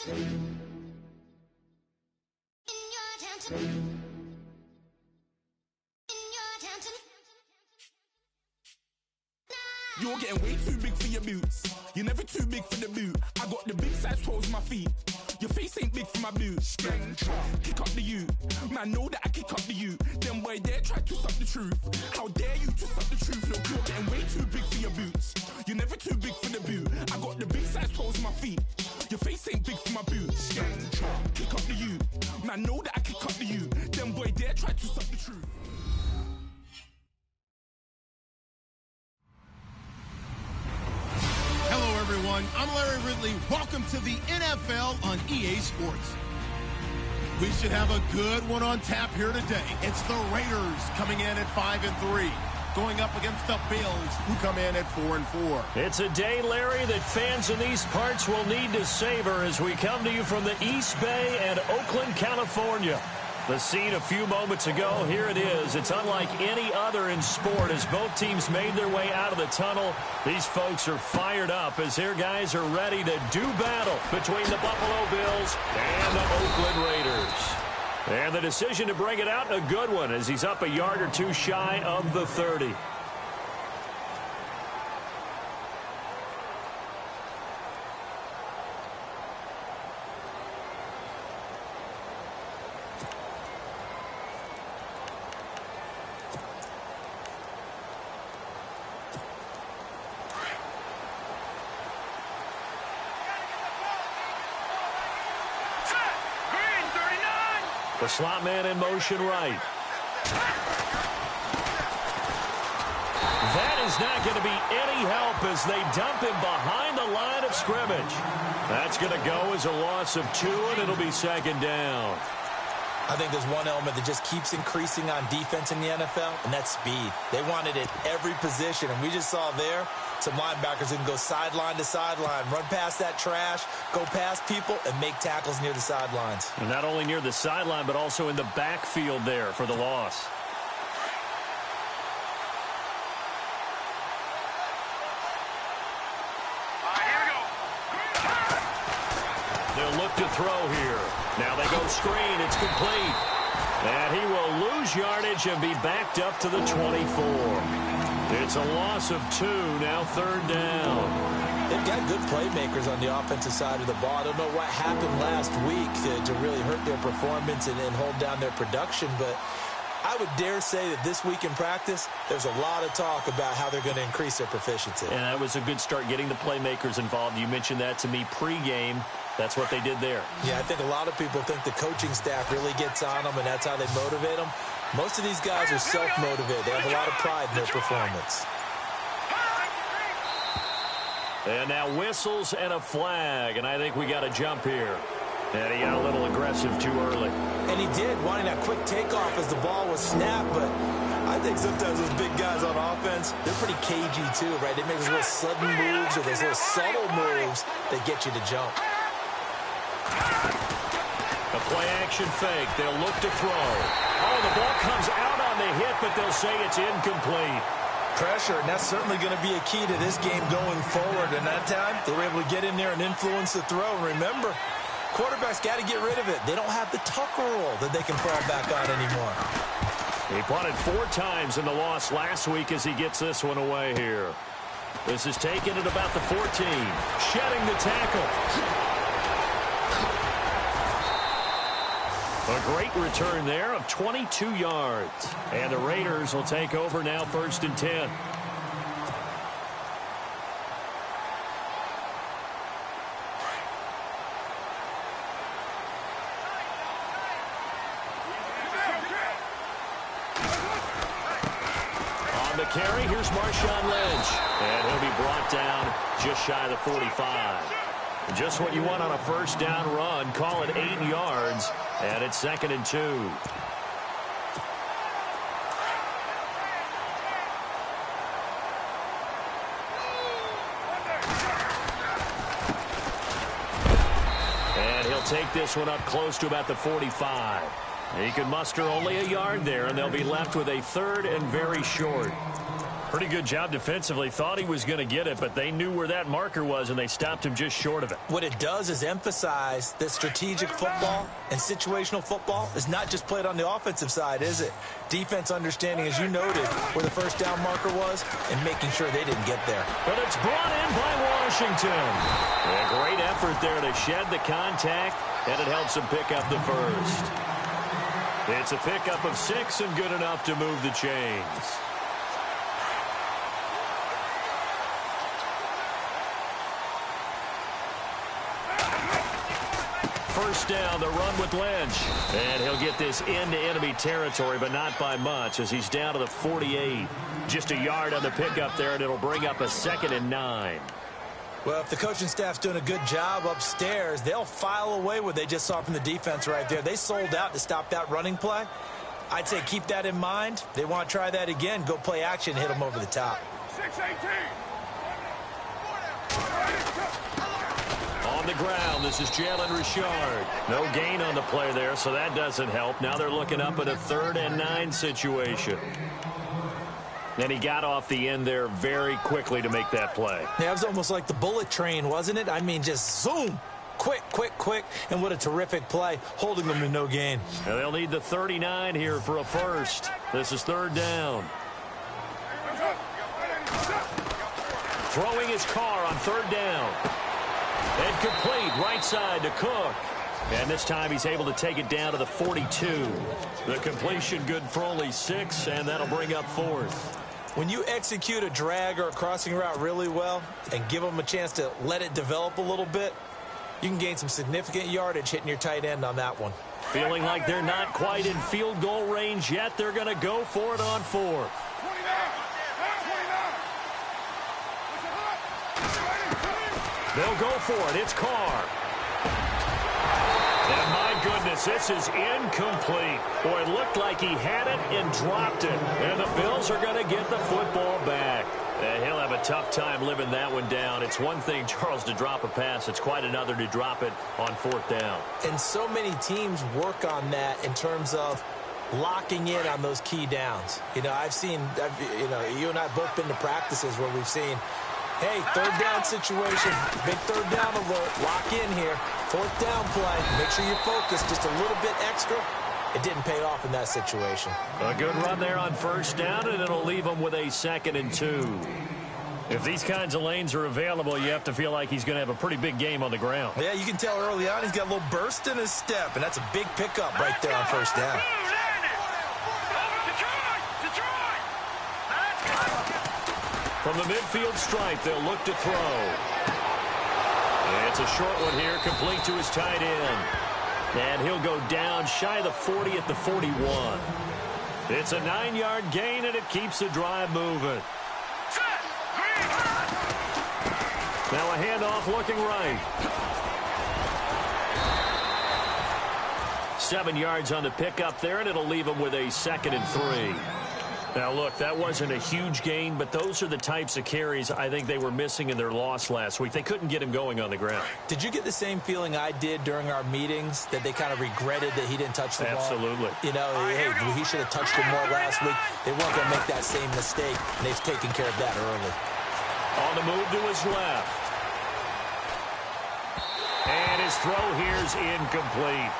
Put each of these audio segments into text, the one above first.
You're getting way too big for your boots. You're never too big for the boot. I got the big size toes in my feet. Your face ain't big for my boots. Kick up the you. Man, know that I kick up the you. Them boy there try to suck the truth. How dare you to suck the truth? Look, you're getting way too big for your boots. You're never too big for the boot. I got the big size toes in my feet. Your face ain't big for my boots. Kick up the you. Man, know that I kick up the you. Them boy there try to suck the truth. Hello, everyone. I'm Larry Ridley. Welcome to the NFL on EA Sports. We should have a good one on tap here today. It's the Raiders coming in at 5-3, going up against the Bills, who come in at 4-4. It's a day, Larry, that fans in these parts will need to savor as we come to you from the East Bay and Oakland, California. The scene a few moments ago, here it is. It's unlike any other in sport as both teams made their way out of the tunnel. These folks are fired up as their guys are ready to do battle between the Buffalo Bills and the Oakland Raiders. And the decision to bring it out, a good one, as he's up a yard or two shy of the 30. The slot man in motion right. That is not going to be any help as they dump him behind the line of scrimmage. That's going to go as a loss of 2, and it'll be second down. I think there's one element that just keeps increasing on defense in the NFL, and that's speed. They want it at every position, and we just saw there some linebackers who can go sideline to sideline, run past that trash, go past people, and make tackles near the sidelines. And not only near the sideline, but also in the backfield there for the loss. They'll look to throw here. Now they go screen. It's complete. And he will lose yardage and be backed up to the 24. It's a loss of 2, now third down. They've got good playmakers on the offensive side of the ball. I don't know what happened last week to really hurt their performance and hold down their production, but I would dare say that this week in practice, there's a lot of talk about how they're going to increase their proficiency. And that was a good start getting the playmakers involved. You mentioned that to me pregame. That's what they did there. Yeah, I think a lot of people think the coaching staff really gets on them, and that's how they motivate them. Most of these guys are self-motivated. They have a lot of pride in their performance. And now whistles and a flag, and I think we got a jump here. And he got a little aggressive too early. And he did, wanting that quick takeoff as the ball was snapped, but I think sometimes those big guys on offense, they're pretty cagey too, right? They make those little sudden moves or those little subtle moves that get you to jump. A play-action fake. They'll look to throw. Oh, the ball comes out on the hit, but they'll say it's incomplete. Pressure, and that's certainly going to be a key to this game going forward. And that time, they were able to get in there and influence the throw. And remember, quarterbacks got to get rid of it. They don't have the Tucker roll that they can fall back on anymore. He punted 4 times in the loss last week as he gets this one away here. This is taken at about the 14. Shedding the tackle. A great return there of 22 yards. And the Raiders will take over now, 1st and 10. On the carry, here's Marshawn Lynch. And he'll be brought down just shy of the 45. Just what you want on a first down run. Call it 8 yards. And it's 2nd and 2. And he'll take this one up close to about the 45. He can muster only a yard there, and they'll be left with a 3rd and very short. Pretty good job defensively. Thought he was going to get it, but they knew where that marker was, and they stopped him just short of it. What it does is emphasize that strategic football and situational football is not just played on the offensive side, is it? Defense understanding, as you noted, where the first down marker was and making sure they didn't get there. But it's brought in by Washington. A great effort there to shed the contact, and it helps him pick up the first. It's a pickup of 6 and good enough to move the chains. First down, the run with Lynch. And he'll get this into enemy territory, but not by much, as he's down to the 48. Just a yard on the pickup there, and it'll bring up a 2nd and 9. Well, if the coaching staff's doing a good job upstairs, they'll file away what they just saw from the defense right there. They sold out to stop that running play. I'd say keep that in mind. They want to try that again. Go play action, hit them over the top. 6-18. On the ground, this is Jalen Richard. No gain on the play there, so that doesn't help. Now they're looking up at a 3rd and 9 situation. And he got off the end there very quickly to make that play. Yeah, it was almost like the bullet train, wasn't it? I mean, just zoom. Quick, quick, quick. And what a terrific play, holding them to no gain. And they'll need the 39 here for a first. This is 3rd down. Throwing his car on 3rd down. And complete right side to Cook. And this time he's able to take it down to the 42. The completion good for only 6, and that'll bring up 4th. When you execute a drag or a crossing route really well and give them a chance to let it develop a little bit, you can gain some significant yardage hitting your tight end on that one. Feeling like they're not quite in field goal range yet. They're going to go for it on 4th. They'll go for it. It's Carr. And my goodness, this is incomplete. Boy, it looked like he had it and dropped it. And the Bills are going to get the football back. And he'll have a tough time living that one down. It's one thing, Charles, to drop a pass. It's quite another to drop it on 4th down. And so many teams work on that in terms of locking in on those key downs. You know, you and I have both been to practices where we've seen, hey, 3rd down situation, big 3rd down alert, lock in here, 4th down play, make sure you're focused just a little bit extra. It didn't pay off in that situation. A good run there on 1st down, and it'll leave him with a 2nd and 2. If these kinds of lanes are available, you have to feel like he's going to have a pretty big game on the ground. Yeah, you can tell early on he's got a little burst in his step, and that's a big pickup right there on 1st down. From the midfield stripe, they'll look to throw. It's a short one here, complete to his tight end. And he'll go down shy of the 40 at the 41. It's a 9-yard gain, and it keeps the drive moving. Now a handoff looking right. 7 yards on the pickup there, and it'll leave him with a 2nd and 3. Now, look, that wasn't a huge gain, but those are the types of carries I think they were missing in their loss last week. They couldn't get him going on the ground. Did you get the same feeling I did during our meetings, that they kind of regretted that he didn't touch the ball? Absolutely. You know, hey, he should have touched it more last week. They weren't going to make that same mistake, and they've taken care of that early. On the move to his left. And his throw here's incomplete.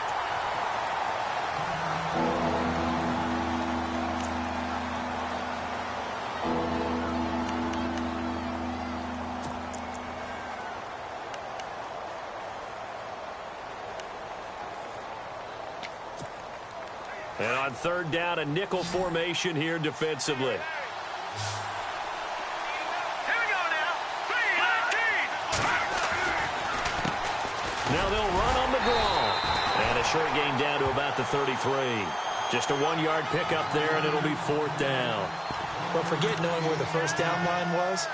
And on 3rd down, a nickel formation here defensively. Here we go now. 3-19. Now they'll run on the draw. And a short gain down to about the 33. Just a 1-yard pickup there, and it'll be 4th down. But forget knowing where the 1st down line was.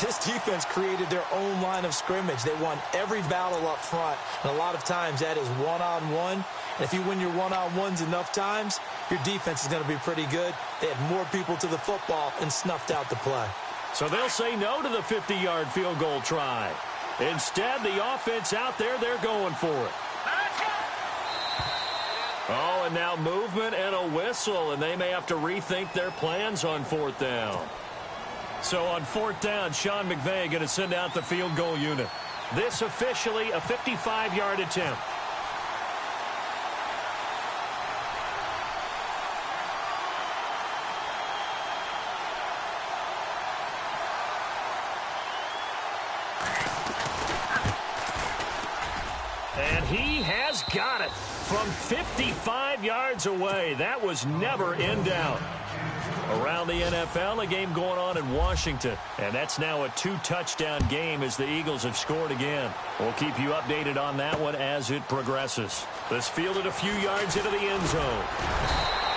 This defense created their own line of scrimmage. They won every battle up front, and a lot of times that is one-on-one. And if you win your one-on-ones enough times, your defense is going to be pretty good. They had more people to the football and snuffed out the play. So they'll say no to the 50-yard field goal try. Instead, the offense out there, they're going for it. Oh, and now movement and a whistle, and they may have to rethink their plans on 4th down. So on 4th down, Sean McVay going to send out the field goal unit. This officially a 55-yard attempt. And he has got it from 55 yards away. That was never in doubt. Around the NFL, a game going on in Washington. And that's now a 2-touchdown game as the Eagles have scored again. We'll keep you updated on that one as it progresses. This fielded a few yards into the end zone.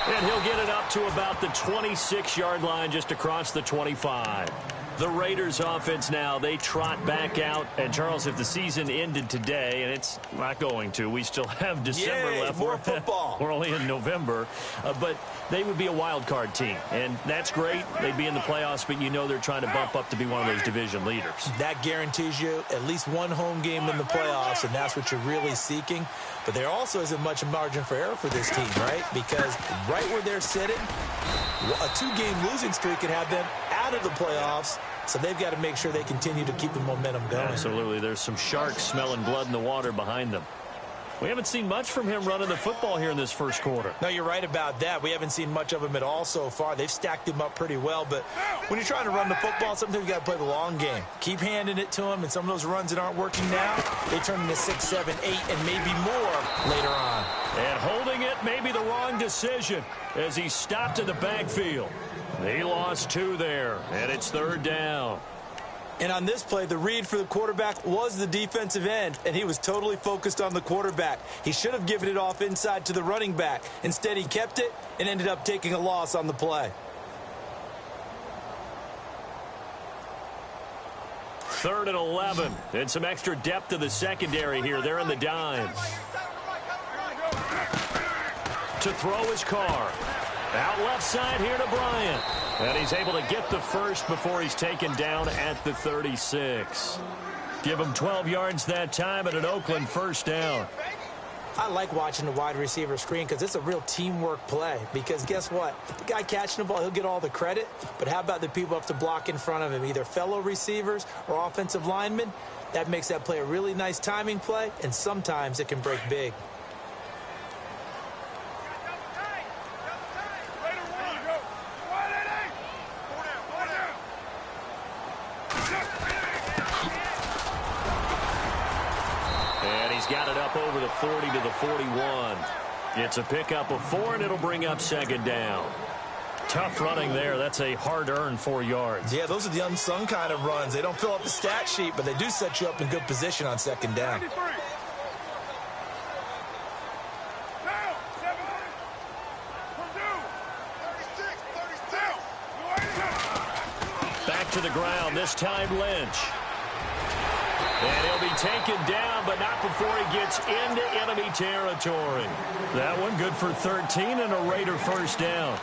And he'll get it up to about the 26-yard line just across the 25. The Raiders offense now, they trot back out. And, Charles, if the season ended today, and it's not going to, we still have December left. More football. We're only in November. But they would be a wild card team. And that's great. They'd be in the playoffs, but you know they're trying to bump up to be one of those division leaders. That guarantees you at least one home game in the playoffs, and that's what you're really seeking. But there also isn't much margin for error for this team, right? Because right where they're sitting, a 2-game losing streak could have them out of the playoffs. So they've got to make sure they continue to keep the momentum going. Absolutely. There's some sharks smelling blood in the water behind them. We haven't seen much from him running the football here in this first quarter. No, you're right about that. We haven't seen much of him at all so far. They've stacked him up pretty well. But when you're trying to run the football, sometimes you got to play the long game. Keep handing it to him, and some of those runs that aren't working now, they turn into 6, 7, 8, and maybe more later on. And holding it may be the wrong decision as he stopped in the backfield. He lost 2 there, and it's 3rd down. And on this play, the read for the quarterback was the defensive end, and he was totally focused on the quarterback. He should have given it off inside to the running back. Instead, he kept it and ended up taking a loss on the play. 3rd and 11. And some extra depth to the secondary here. They're in the dime. To throw his car. Out left side here to Bryant. And he's able to get the first before he's taken down at the 36. Give him 12 yards that time and an Oakland 1st down. I like watching the wide receiver screen because it's a real teamwork play. Because guess what? The guy catching the ball, he'll get all the credit. But how about the people up to block in front of him, either fellow receivers or offensive linemen? That makes that play a really nice timing play, and sometimes it can break big. Got it up over the 40 to the 41. It's a pickup of 4, and it'll bring up 2nd down. Tough running there. That's a hard-earned 4 yards. Yeah, those are the unsung kind of runs. They don't fill up the stat sheet, but they do set you up in good position on 2nd down. Back to the ground, this time Lynch. And he'll be taken down, but not before he gets into enemy territory. That one good for 13 and a Raider 1st down.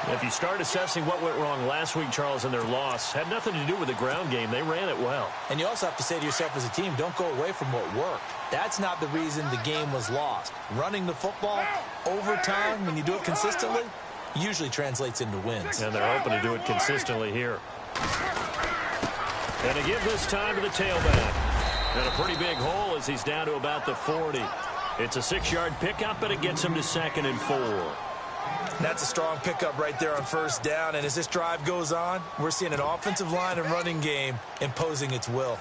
If you start assessing what went wrong last week, Charles, in their loss, had nothing to do with the ground game. They ran it well. And you also have to say to yourself as a team, don't go away from what worked. That's not the reason the game was lost. Running the football over time, when you do it consistently, usually translates into wins. And they're hoping to do it consistently here. And to give this time to the tailback. And a pretty big hole as he's down to about the 40. It's a 6-yard pickup, but it gets him to 2nd and 4. That's a strong pickup right there on 1st down. And as this drive goes on, we're seeing an offensive line and running game imposing its will.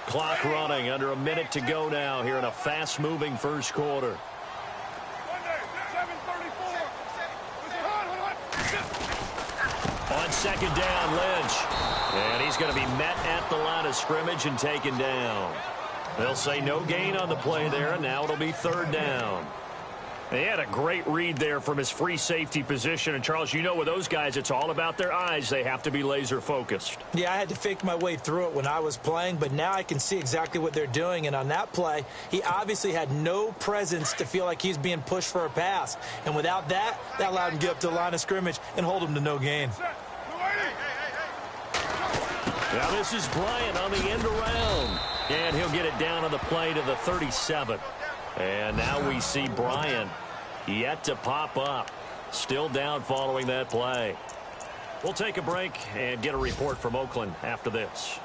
Clock running, under a minute to go now here in a fast-moving first quarter. On 2nd down, Lynch. And he's going to be met at the line of scrimmage and taken down. They'll say no gain on the play there, and now it'll be 3rd down. He had a great read there from his free safety position. And, Charles, you know with those guys, it's all about their eyes. They have to be laser-focused. Yeah, I had to fake my way through it when I was playing, but now I can see exactly what they're doing. And on that play, he obviously had no presence to feel like he's being pushed for a pass. And without that, that allowed him to get up to the line of scrimmage and hold him to no gain. Now this is Bryant on the end around. And he'll get it down on the play to the 37. And now we see Bryant yet to pop up. Still down following that play. We'll take a break and get a report from Oakland after this.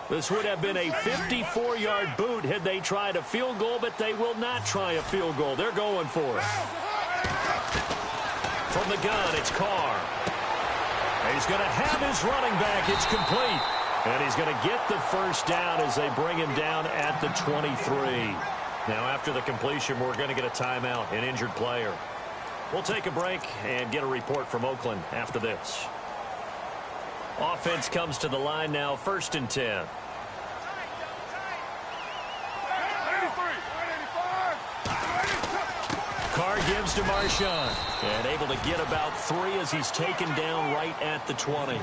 This would have been a 54-yard boot had they tried a field goal, but they will not try a field goal. They're going for it. From the gun, it's Carr. He's going to have his running back. It's complete. And he's going to get the first down as they bring him down at the 23. Now, after the completion, we're going to get a timeout, an injured player. We'll take a break and get a report from Oakland after this. Offense comes to the line now, 1st and 10. Carr gives to Marshawn. And able to get about 3 as he's taken down right at the 20.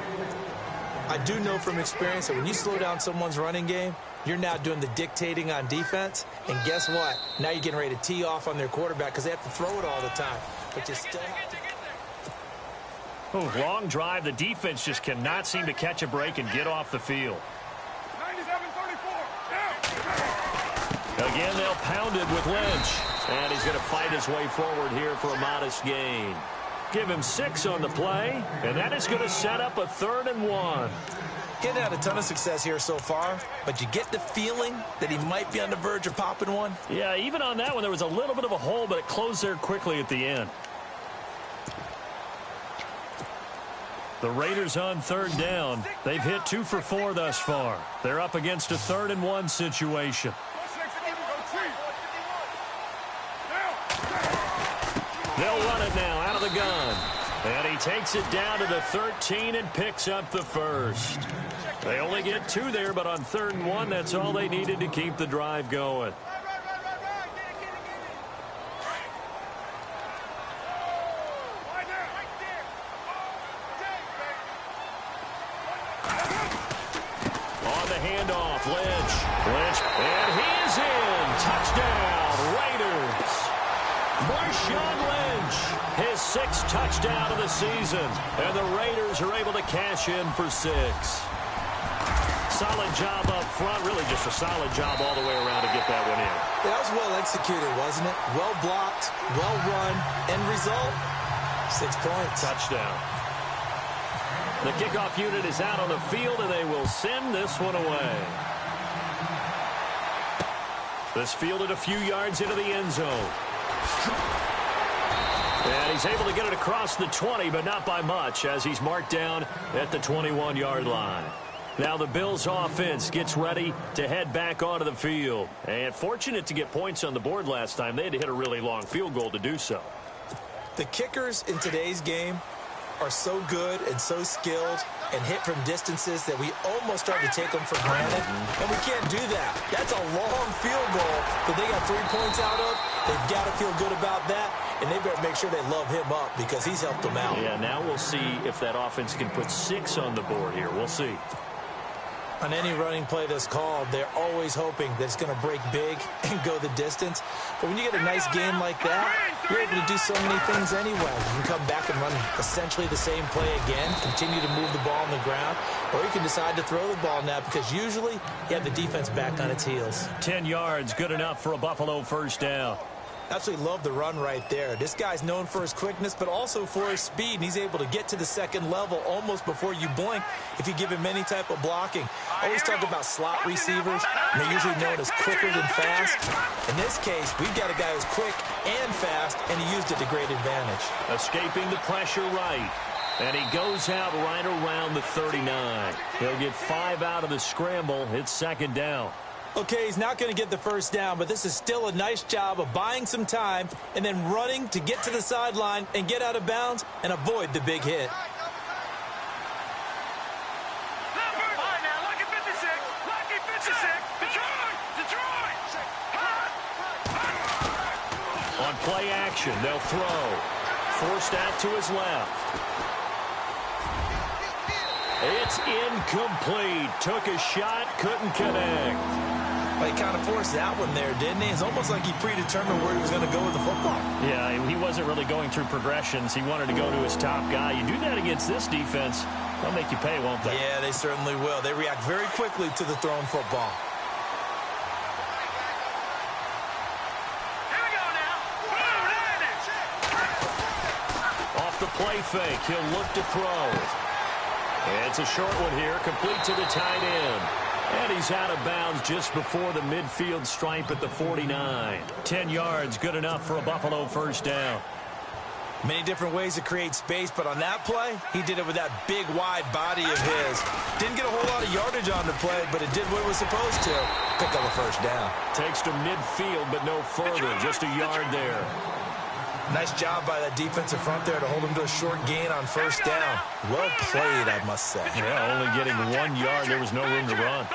I do know from experience that when you slow down someone's running game, you're now doing the dictating on defense. And guess what? Now you're getting ready to tee off on their quarterback because they have to throw it all the time. But you still have to get there. Oh, long drive. The defense just cannot seem to catch a break and get off the field. 97-34. Again, they'll pound it with Lynch. And he's going to fight his way forward here for a modest gain. Give him 6 on the play, and that is going to set up a 3rd and 1. He hasn't had a ton of success here so far, but you get the feeling that he might be on the verge of popping one. Yeah, even on that one, there was a little bit of a hole, but it closed there quickly at the end. The Raiders on 3rd down. They've hit 2 for 4 thus far. They're up against a 3rd and 1 situation. They'll run it now out of the gun. And he takes it down to the 13 and picks up the first. They only get 2 there, but on 3rd and 1, that's all they needed to keep the drive going. On the handoff, Lynch, and he's in. Touchdown, Raiders. Marshawn Lynch, his 6th touchdown of the season, and the Raiders are able to cash in for 6. Solid job up front, really just a solid job all the way around to get that one in. That was well executed, wasn't it? Well blocked, well run, end result, 6 points. Touchdown. The kickoff unit is out on the field, and they will send this one away. This fielded a few yards into the end zone. And he's able to get it across the 20, but not by much, as he's marked down at the 21-yard line. Now the Bills' offense gets ready to head back onto the field. And fortunate to get points on the board last time. They had to hit a really long field goal to do so. The kickers in today's game are so good and so skilled and hit from distances that we almost start to take them for granted. And we can't do that. That's a long field goal that they got 3 points out of. They've got to feel good about that, and they better make sure they love him up because he's helped them out. Yeah, now we'll see if that offense can put 6 on the board here. We'll see. On any running play that's called, they're always hoping that it's going to break big and go the distance. But when you get a nice game like that, you're able to do so many things anyway. You can come back and run essentially the same play again, continue to move the ball on the ground, or you can decide to throw the ball now because usually you have the defense back on its heels. 10 yards, good enough for a Buffalo first down. Absolutely love the run right there. This guy's known for his quickness, but also for his speed. And he's able to get to the second level almost before you blink if you give him any type of blocking. I always talk about slot receivers, and they're usually known as quicker than fast. In this case, we've got a guy who's quick and fast, and he used it to great advantage. Escaping the pressure right. And he goes out right around the 39. He'll get 5 out of the scramble. It's 2nd down. Okay, he's not going to get the first down, but this is still a nice job of buying some time and then running to get to the sideline and get out of bounds and avoid the big hit. On play action, they'll throw. Forced out to his left. It's incomplete. Took a shot, couldn't connect. Well, he kind of forced that one there, didn't he? It's almost like he predetermined where he was going to go with the football. Yeah, he wasn't really going through progressions. He wanted to go to his top guy. You do that against this defense, They'll make you pay, won't they? Yeah, they certainly will. They react very quickly to the thrown football. Here we go now. Off the play fake, he'll look to throw. It's a short one here, complete to the tight end. And he's out of bounds just before the midfield stripe at the 49. 10 yards, good enough for a Buffalo first down. Many different ways to create space, but on that play, he did it with that big, wide body of his. Didn't get a whole lot of yardage on the play, but it did what it was supposed to. Pick up a first down. Takes to midfield, but no further, just a yard there. Nice job by that defensive front there to hold him to a short gain on first down. Well played, I must say. Yeah, only getting 1 yard. There was no room to run.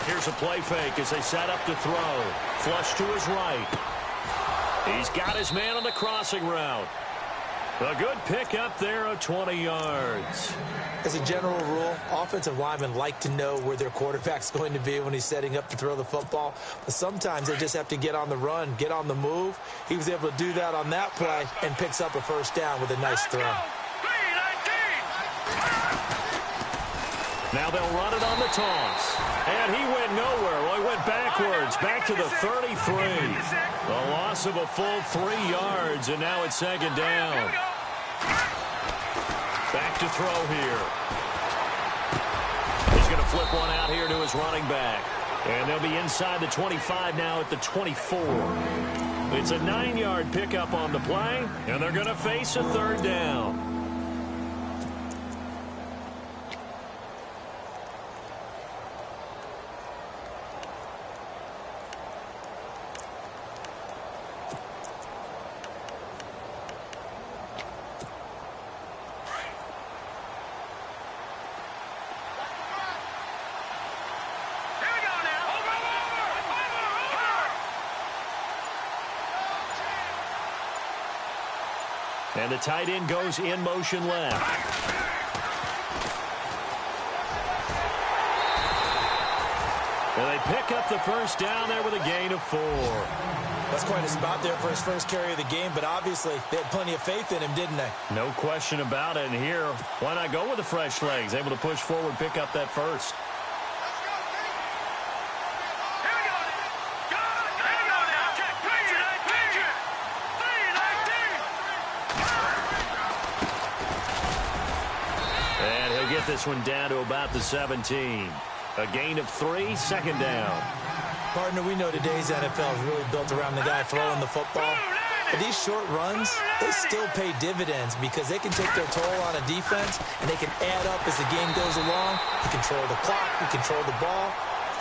Here's a play fake as they set up to throw. Flush to his right. He's got his man on the crossing route. A good pickup there of 20 yards. As a general rule, offensive linemen like to know where their quarterback's going to be when he's setting up to throw the football. But sometimes they just have to get on the run, get on the move. He was able to do that on that play and picks up a first down with a nice throw. Now they'll run it on the toss. And he went nowhere. Well, he went backwards, back to the 33. The loss of a full 3 yards, and now it's second down. Back to throw here. He's going to flip one out here to his running back. And they'll be inside the 25 now at the 24. It's a 9-yard pickup on the play, and they're going to face a third down. And the tight end goes in motion left. And they pick up the first down there with a gain of 4. That's quite a spot there for his first carry of the game, but obviously they had plenty of faith in him, didn't they? No question about it. And here, why not go with the fresh legs? Able to push forward, pick up that first. This one down to about the 17. A gain of 3, second down. Partner, we know today's NFL is really built around the guy throwing the football. But these short runs, they still pay dividends because they can take their toll on a defense and they can add up as the game goes along. You control the clock, you control the ball,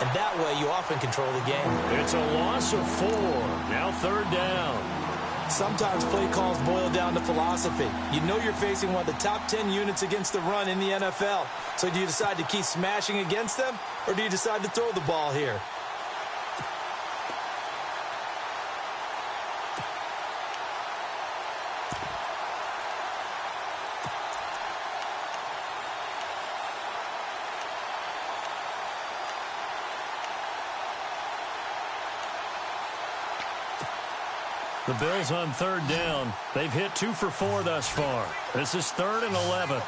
and that way you often control the game. It's a loss of 4. Now third down. Sometimes play calls boil down to philosophy. You know you're facing one of the top 10 units against the run in the NFL. So do you decide to keep smashing against them, or do you decide to throw the ball here? The Bills on third down. They've hit 2 for 4 thus far. This is 3rd and 11.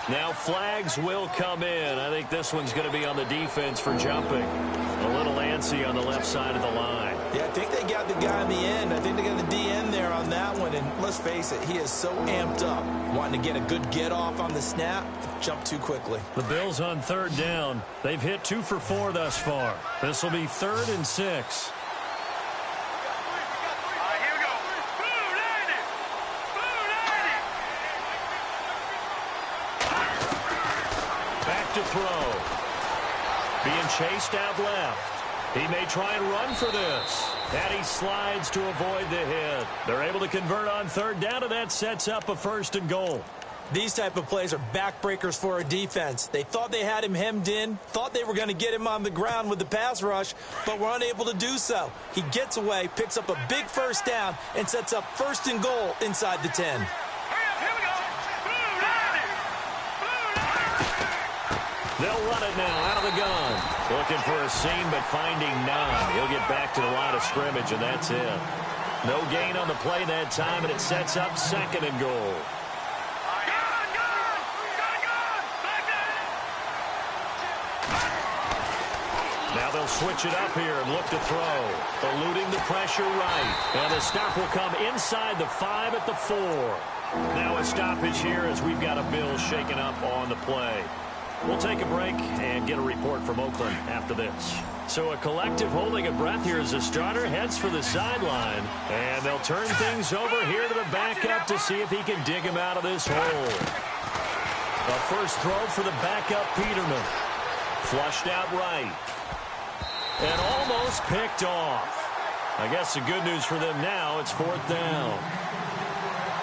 Now flags will come in. I think this one's going to be on the defense for jumping. A little antsy on the left side of the line. Yeah, I think they got the guy in the end. I think they got the DN there on that one. And let's face it, he is so amped up, wanting to get a good get off on the snap, jump too quickly. The Bills on third down. They've hit 2 for 4 thus far. This will be 3rd and 6. Back to throw. Being chased out left. He may try and run for this. And he slides to avoid the hit. They're able to convert on third down, and that sets up a 1st and goal. These type of plays are backbreakers for a defense. They thought they had him hemmed in, thought they were going to get him on the ground with the pass rush, but were unable to do so. He gets away, picks up a big first down, and sets up 1st and goal inside the 10. They'll run it now out of the gun. Looking for a seam, but finding none. He'll get back to the line of scrimmage, and that's it. No gain on the play that time, and it sets up 2nd and goal. Now they'll switch it up here and look to throw. Eluding the pressure right. And the stop will come inside the 5 at the 4. Now a stoppage here as we've got a Bill shaken up on the play. We'll take a break and get a report from Oakland after this. So a collective holding a breath here as the starter heads for the sideline. And they'll turn things over here to the backup to see if he can dig him out of this hole. The first throw for the backup Peterman. Flushed out right. And almost picked off. I guess the good news for them now, it's 4th down.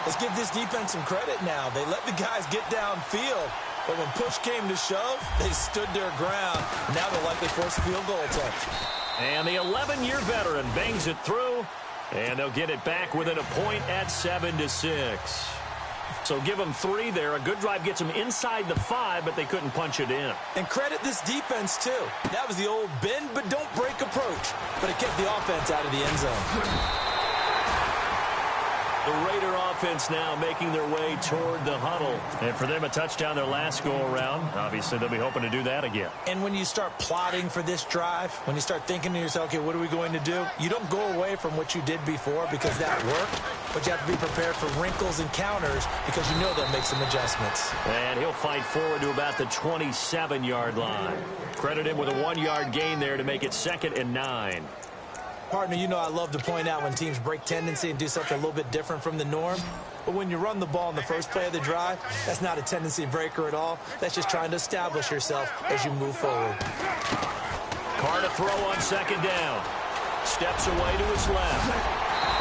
Let's give this defense some credit now. They let the guys get downfield. But when push came to shove, they stood their ground. And now they'll likely force a field goal attempt. And the 11-year veteran bangs it through. And they'll get it back within a point at 7-6. So give them 3 there. A good drive gets them inside the 5, but they couldn't punch it in. And credit this defense, too. That was the old bend but don't break approach. But it kept the offense out of the end zone. The Raider offense now making their way toward the huddle. And for them, a touchdown their last go-around. Obviously, they'll be hoping to do that again. And when you start plotting for this drive, when you start thinking to yourself, okay, what are we going to do? You don't go away from what you did before because that worked. But you have to be prepared for wrinkles and counters because you know they'll make some adjustments. And he'll fight forward to about the 27-yard line. Credit him with a 1-yard gain there to make it 2nd and 9. Partner, you know I love to point out when teams break tendency and do something a little bit different from the norm. But when you run the ball in the first play of the drive, that's not a tendency breaker at all. That's just trying to establish yourself as you move forward. Carr to throw on 2nd down. Steps away to his left.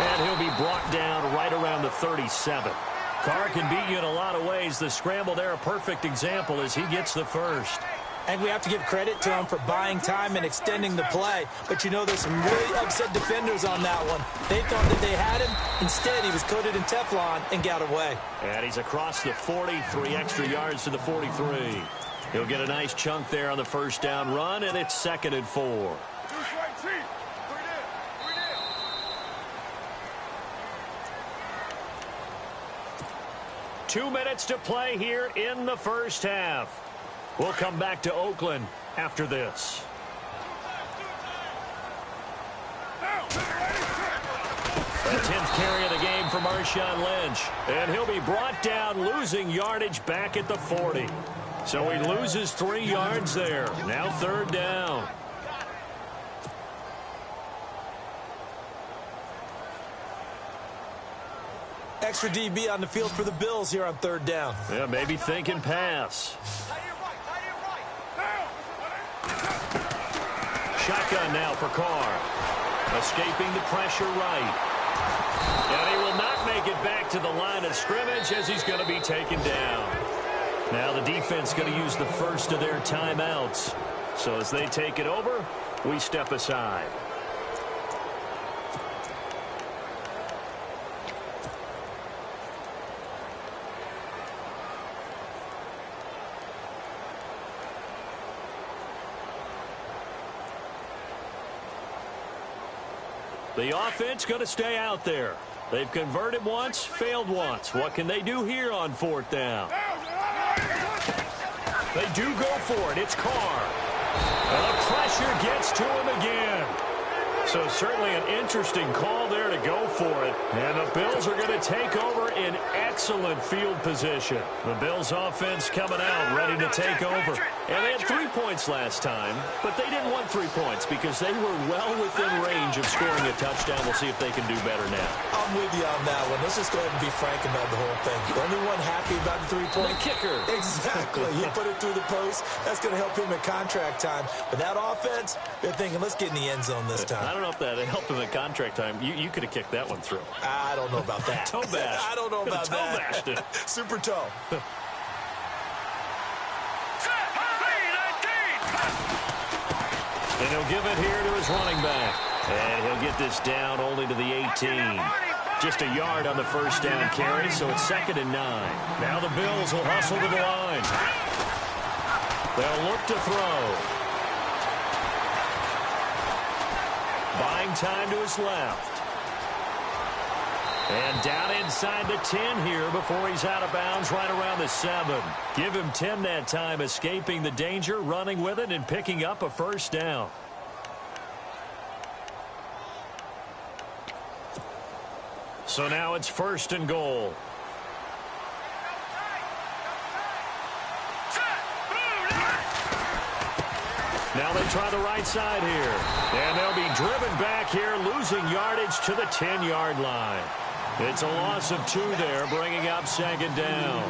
And he'll be brought down right around the 37. Carr can beat you in a lot of ways. The scramble there, a perfect example as he gets the first. And we have to give credit to him for buying time and extending the play. But you know there's some really upset defenders on that one. They thought that they had him. Instead, he was coated in Teflon and got away. And he's across the 40, 3 extra yards to the 43. He'll get a nice chunk there on the first down run, and it's 2nd and 4. 2 minutes to play here in the first half. We'll come back to Oakland after this. The 10th carry of the game for Marshawn Lynch. And he'll be brought down, losing yardage back at the 40. So he loses 3 yards there. Now 3rd down. Extra DB on the field for the Bills here on 3rd down. Yeah, maybe thinking pass. Shotgun now for Carr. Escaping the pressure right. And he will not make it back to the line of scrimmage as he's going to be taken down. Now the defense going to use the first of their timeouts. So as they take it over, we step aside. The offense going to stay out there. They've converted once, failed once. What can they do here on 4th down? They do go for it. It's Carr. And the pressure gets to him again. So certainly an interesting call there to go for it. And the Bills are going to take over in excellent field position. The Bills offense coming out ready to take over. And they had 3 points last time, but they didn't want 3 points because they were well within range of scoring a touchdown. We'll see if they can do better now. I'm with you on that one. Let's just go ahead and be frank about the whole thing. The only one happy about the 3-point. The kicker. Exactly. He put it through the post. That's going to help him at contract time. But that offense, they're thinking, let's get in the end zone this time. I don't know if that helped him at contract time. You could have kicked that one through. I don't know about that. Toe bash. I don't know about toe that. Bashed it. Super toe. And he'll give it here to his running back. And he'll get this down only to the 18. Just a yard on the first down carry, so it's 2nd and 9. Now the Bills will hustle to the line. They'll look to throw. Buying time to his left. And down inside the 10 here before he's out of bounds right around the 7. Give him 10 that time, escaping the danger, running with it, and picking up a first down. So now it's 1st and goal. Now they try the right side here. And they'll be driven back here, losing yardage to the 10-yard line. It's a loss of 2 there, bringing up 2nd down.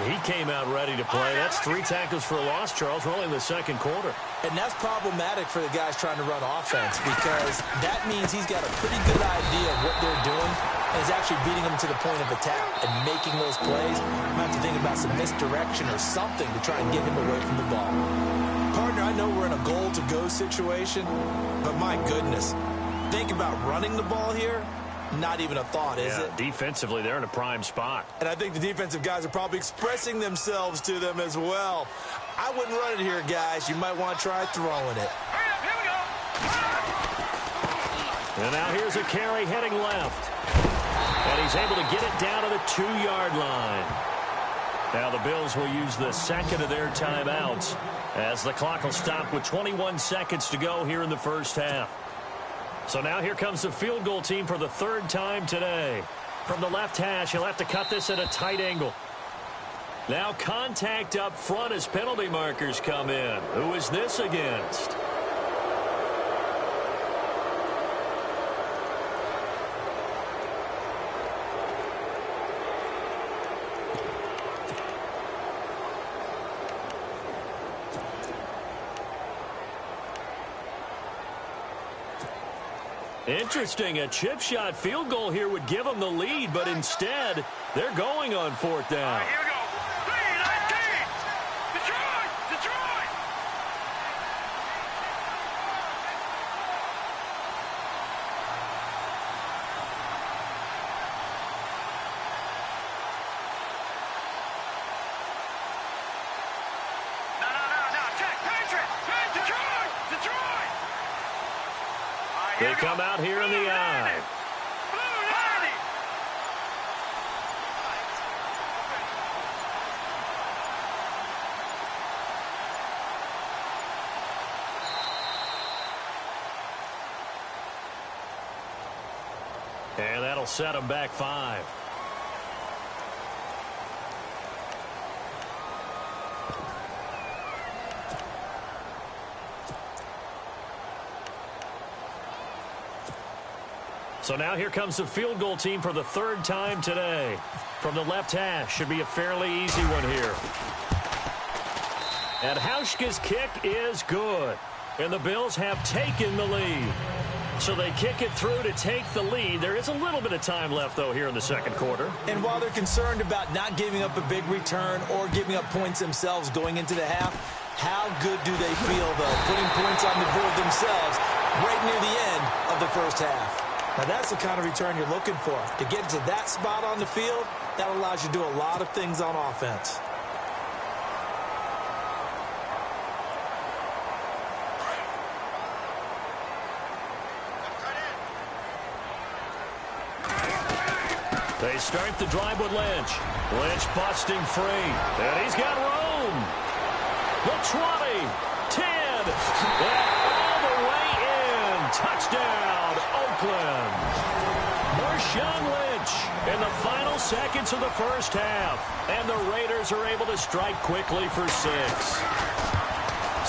He came out ready to play. That's 3 tackles for a loss, Charles, really in the 2nd quarter. And that's problematic for the guys trying to run offense because that means he's got a pretty good idea of what they're doing and is actually beating them to the point of attack and making those plays. You might have to think about some misdirection or something to try and get him away from the ball. Partner, I know we're in a goal-to-go situation, but my goodness, think about running the ball here. Not even a thought, is it? Defensively, they're in a prime spot. And I think the defensive guys are probably expressing themselves to them as well. I wouldn't run it here, guys. You might want to try throwing it. Here we go. And now here's a carry heading left. And he's able to get it down to the 2-yard line. Now the Bills will use the 2nd of their timeouts as the clock will stop with 21 seconds to go here in the first half. So now here comes the field goal team for the 3rd time today. From the left hash, he'll have to cut this at a tight angle. Now contact up front as penalty markers come in. Who is this against? Interesting, a chip shot field goal here would give them the lead, but instead, they're going on 4th down. Here we go. 3-19. Detroit! Detroit! No. Check. Patriot! Detroit! Detroit! They come out here in the eye. And that'll set them back 5. So now here comes the field goal team for the 3rd time today. From the left hash, should be a fairly easy one here. And Hauschka's kick is good. And the Bills have taken the lead. So they kick it through to take the lead. There is a little bit of time left, though, here in the 2nd quarter. And while they're concerned about not giving up a big return or giving up points themselves going into the half, how good do they feel, though, putting points on the board themselves right near the end of the first half? Now, that's the kind of return you're looking for. To get to that spot on the field, that allows you to do a lot of things on offense. They start the drive with Lynch. Lynch busting free. And he's got room. The 20, 10, and all the way in. Touchdown, Oakland. Marshawn Lynch in the final seconds of the first half. And the Raiders are able to strike quickly for 6.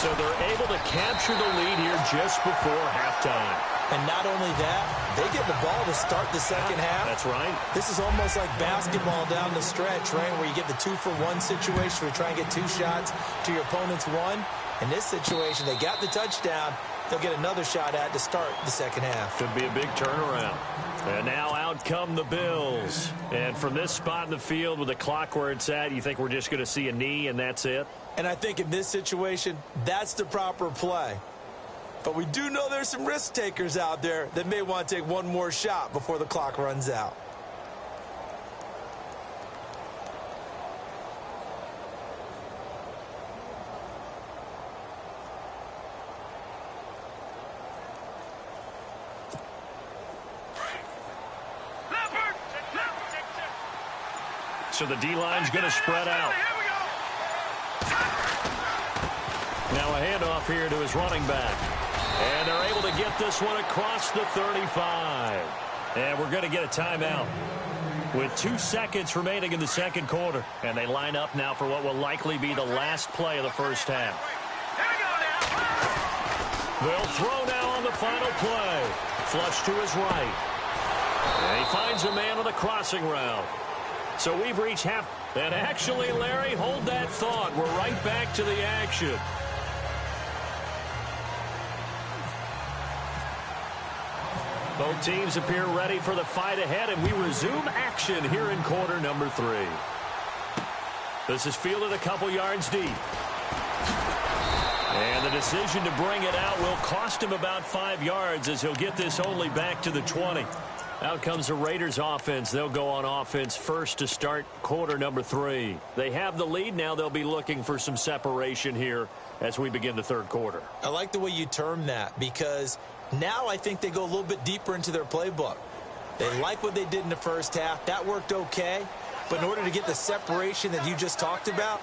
So they're able to capture the lead here just before halftime. And not only that, they get the ball to start the second half. That's right. This is almost like basketball down the stretch, right, where you get the 2-for-1 situation where you try and get 2 shots to your opponent's 1. In this situation, they got the touchdown. They'll get another shot at to start the second half. Could be a big turnaround. And now out come the Bills. And from this spot in the field with the clock where it's at, you think we're just going to see a knee and that's it? And I think in this situation, that's the proper play. But we do know there's some risk takers out there that may want to take one more shot before the clock runs out. So the D-line's going to spread out. Now a handoff here to his running back. And they're able to get this one across the 35. And we're going to get a timeout with 2 seconds remaining in the second quarter. And they line up now for what will likely be the last play of the first half. They'll throw now on the final play. Flush to his right. And he finds a man on the crossing route. So we've reached half. And actually, Larry, hold that thought. We're right back to the action. Both teams appear ready for the fight ahead, and we resume action here in quarter number 3. This is fielded a couple yards deep. And the decision to bring it out will cost him about 5 yards as he'll get this only back to the 20. Out comes the Raiders offense. They'll go on offense first to start quarter number 3. They have the lead. Now they'll be looking for some separation here as we begin the third quarter. I like the way you term that because now I think they go a little bit deeper into their playbook. They like what they did in the first half. That worked okay. But in order to get the separation that you just talked about,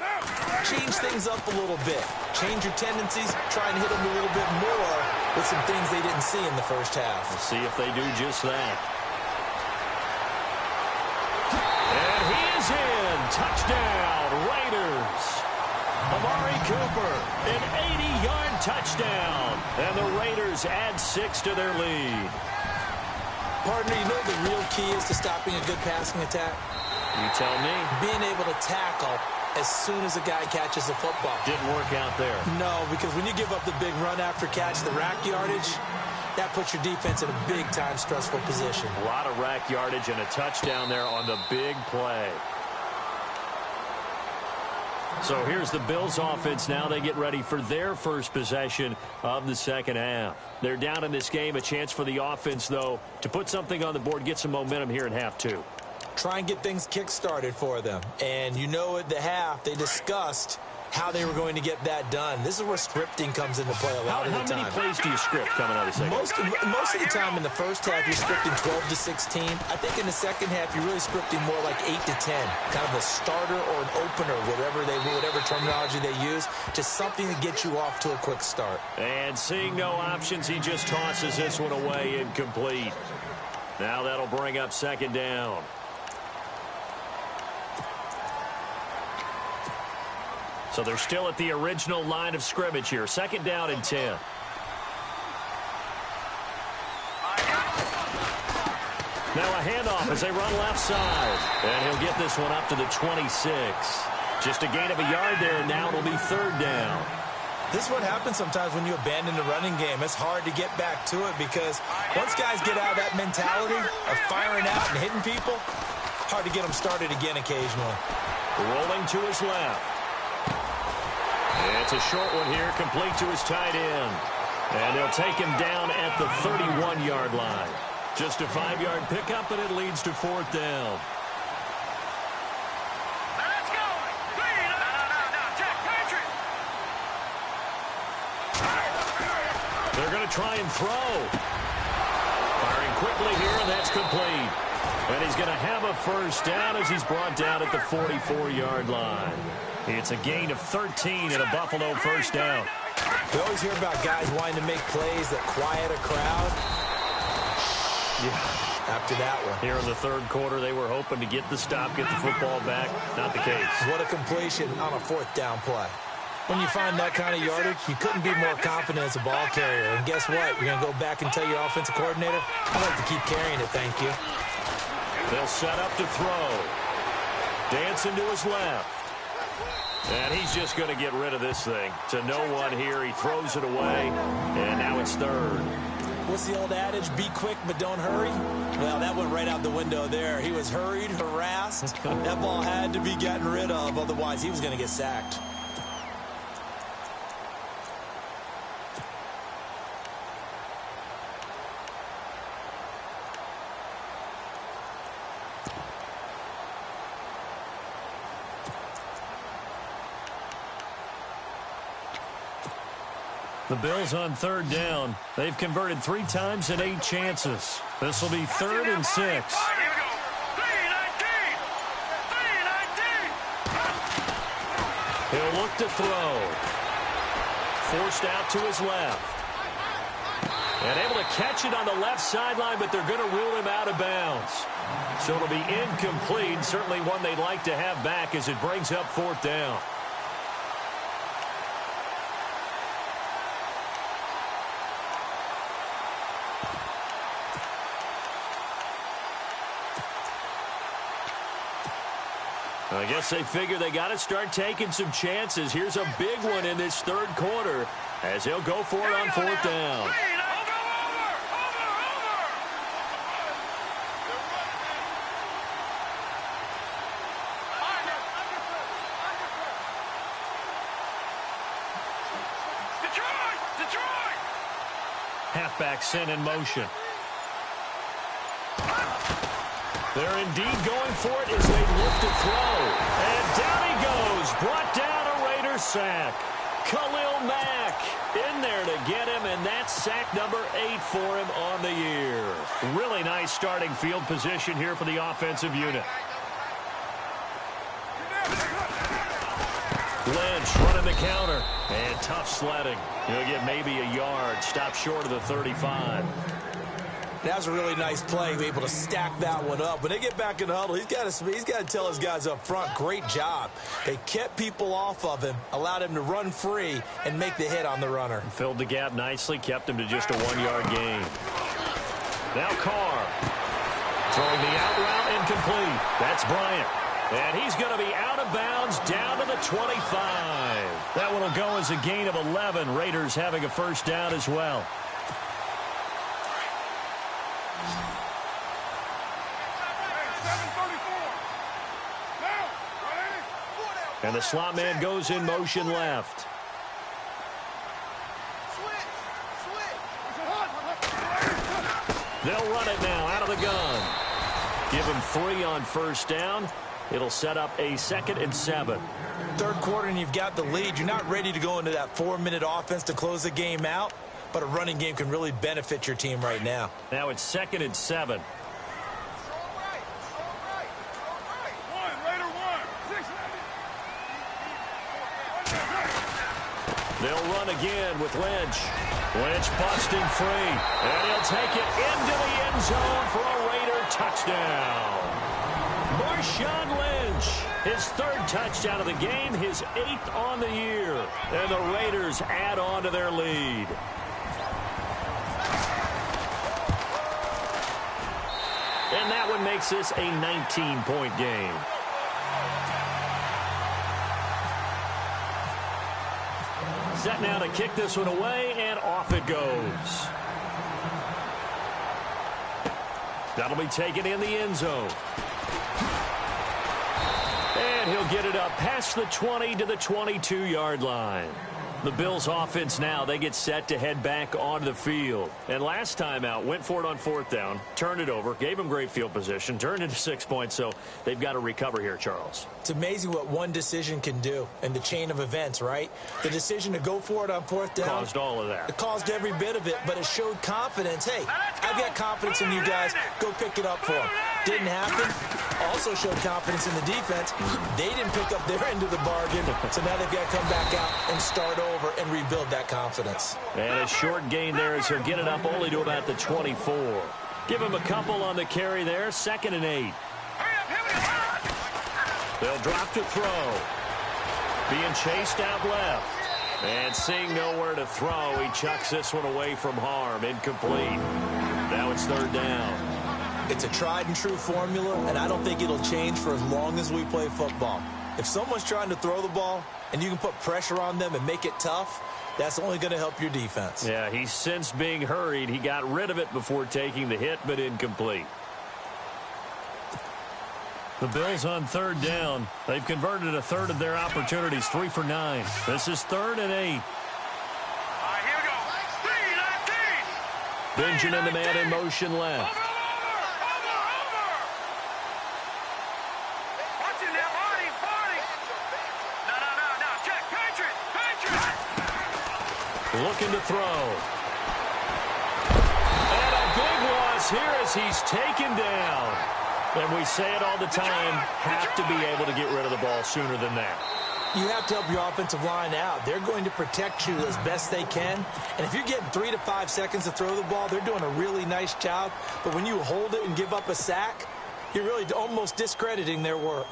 change things up a little bit. Change your tendencies. Try and hit them a little bit more with some things they didn't see in the first half. We'll see if they do just that. And he is in. Touchdown, Raiders. Amari Cooper, an 80-yard touchdown. And the Raiders add 6 to their lead. Partner, you know the real key is to stopping a good passing attack? You tell me. Being able to tackle as soon as a guy catches the football. Didn't work out there. No, because when you give up the big run after catch, the rack yardage, that puts your defense in a big-time stressful position. A lot of rack yardage and a touchdown there on the big play. So here's the Bills offense. Now they get ready for their first possession of the second half. They're down in this game. A chance for the offense, though, to put something on the board, get some momentum here in half 2. Try and get things kick-started for them. And you know at the half, they discussed how they were going to get that done. This is where scripting comes into play a lot of the time. How many plays do you script coming out of the second half? Most of the time in the first half, you're scripting 12 to 16. I think in the second half, you're really scripting more like 8 to 10. Kind of a starter or an opener, whatever terminology they use. Just something to get you off to a quick start. And seeing no options, he just tosses this one away incomplete. Now that'll bring up second down. So they're still at the original line of scrimmage here. Second down and 10. Now a handoff as they run left side. And he'll get this one up to the 26. Just a gain of a yard there, and now it'll be third down. This is what happens sometimes when you abandon the running game. It's hard to get back to it because once guys get out of that mentality of firing out and hitting people, hard to get them started again occasionally. Rolling to his left. It's a short one here, complete to his tight end. And they'll take him down at the 31-yard line. Just a 5-yard pickup, and it leads to fourth down. Let's go. No, Jack Patrick. They're going to try and throw. Firing quickly here, and that's complete. And he's going to have a first down as he's brought down at the 44-yard line. It's a gain of 13 and a Buffalo first down. We always hear about guys wanting to make plays that quiet a crowd. Yeah, after that one. Here in the third quarter, they were hoping to get the stop, get the football back. Not the case. What a completion on a fourth down play. When you find that kind of yardage, you couldn't be more confident as a ball carrier. And guess what? You're going to go back and tell your offensive coordinator, I'd like to keep carrying it, thank you. They'll set up to throw. Dancing to his left. And he's just going to get rid of this thing. To no one here. He throws it away. And now it's third. What's the old adage? Be quick, but don't hurry? Well, that went right out the window there. He was hurried, harassed. That ball had to be gotten rid of. Otherwise, he was going to get sacked. The Bills on third down. They've converted 3 times in 8 chances. This will be 3rd and 6. Here we go. 3-19. He'll look to throw. Forced out to his left. And able to catch it on the left sideline, but they're going to rule him out of bounds. So it'll be incomplete. Certainly one they'd like to have back as it brings up 4th down. I guess they figure they got to start taking some chances. Here's a big one in this 3rd quarter as he'll go for it on 4th down. Halfback sent in motion. They're indeed going for it as they look to throw. And down he goes. Brought down a Raiders sack. Khalil Mack in there to get him, and that's sack number 8 for him on the year. Really nice starting field position here for the offensive unit. Lynch running the counter. And tough sledding. He'll get maybe a yard. Stop short of the 35. That was a really nice play, able to stack that one up. When they get back in the huddle, he's got to tell his guys up front, great job. They kept people off of him, allowed him to run free and make the hit on the runner. Filled the gap nicely, kept him to just a 1-yard gain. Now Carr throwing the out route incomplete. That's Bryant. And he's going to be out of bounds down to the 25. That one will go as a gain of 11. Raiders having a 1st down as well. And the slot man goes in motion left. They'll run it now out of the gun. Give him 3 on 1st down. It'll set up a 2nd and 7. 3rd quarter and you've got the lead. You're not ready to go into that 4-minute offense to close the game out, but a running game can really benefit your team right now. Now it's 2nd and 7. They'll run again with Lynch. Lynch busting free. And he'll take it into the end zone for a Raider touchdown. Marshawn Lynch, his 3rd touchdown of the game, his 8th on the year. And the Raiders add on to their lead. And that one makes this a 19-point game. Set now to kick this one away, and off it goes. That'll be taken in the end zone. And he'll get it up past the 20 to the 22-yard line. The Bills offense now, they get set to head back onto the field. And last time out, went for it on 4th down, turned it over, gave them great field position, turned into 6 points, so they've got to recover here, Charles. It's amazing what one decision can do in the chain of events, right? The decision to go for it on 4th down. Caused all of that. It caused every bit of it, but it showed confidence. Hey, I've got confidence in you guys. Go pick it up for them. Didn't happen. Also showed confidence in the defense. They didn't pick up their end of the bargain, so now they've got to come back out and start over and rebuild that confidence. And a short gain there as he'll get it up only to about the 24. Give him a couple on the carry there, 2nd and 8. They'll drop to throw. Being chased out left. And seeing nowhere to throw, he chucks this one away from harm. Incomplete. Now it's 3rd down. It's a tried-and-true formula, and I don't think it'll change for as long as we play football. If someone's trying to throw the ball and you can put pressure on them and make it tough, that's only going to help your defense. Yeah, he's since being hurried. He got rid of it before taking the hit, but incomplete. The Bills on 3rd down. They've converted a 1/3 of their opportunities, 3 for 9. This is 3rd and 8. Here we go. 3-19. Benjamin, the man in motion left. Looking to throw. And a big loss here as he's taken down. And we say it all the time, have to be able to get rid of the ball sooner than that. you have to help your offensive line out. They're going to protect you as best they can. And if you're getting 3 to 5 seconds to throw the ball, they're doing a really nice job. But when you hold it and give up a sack, you're really almost discrediting their work.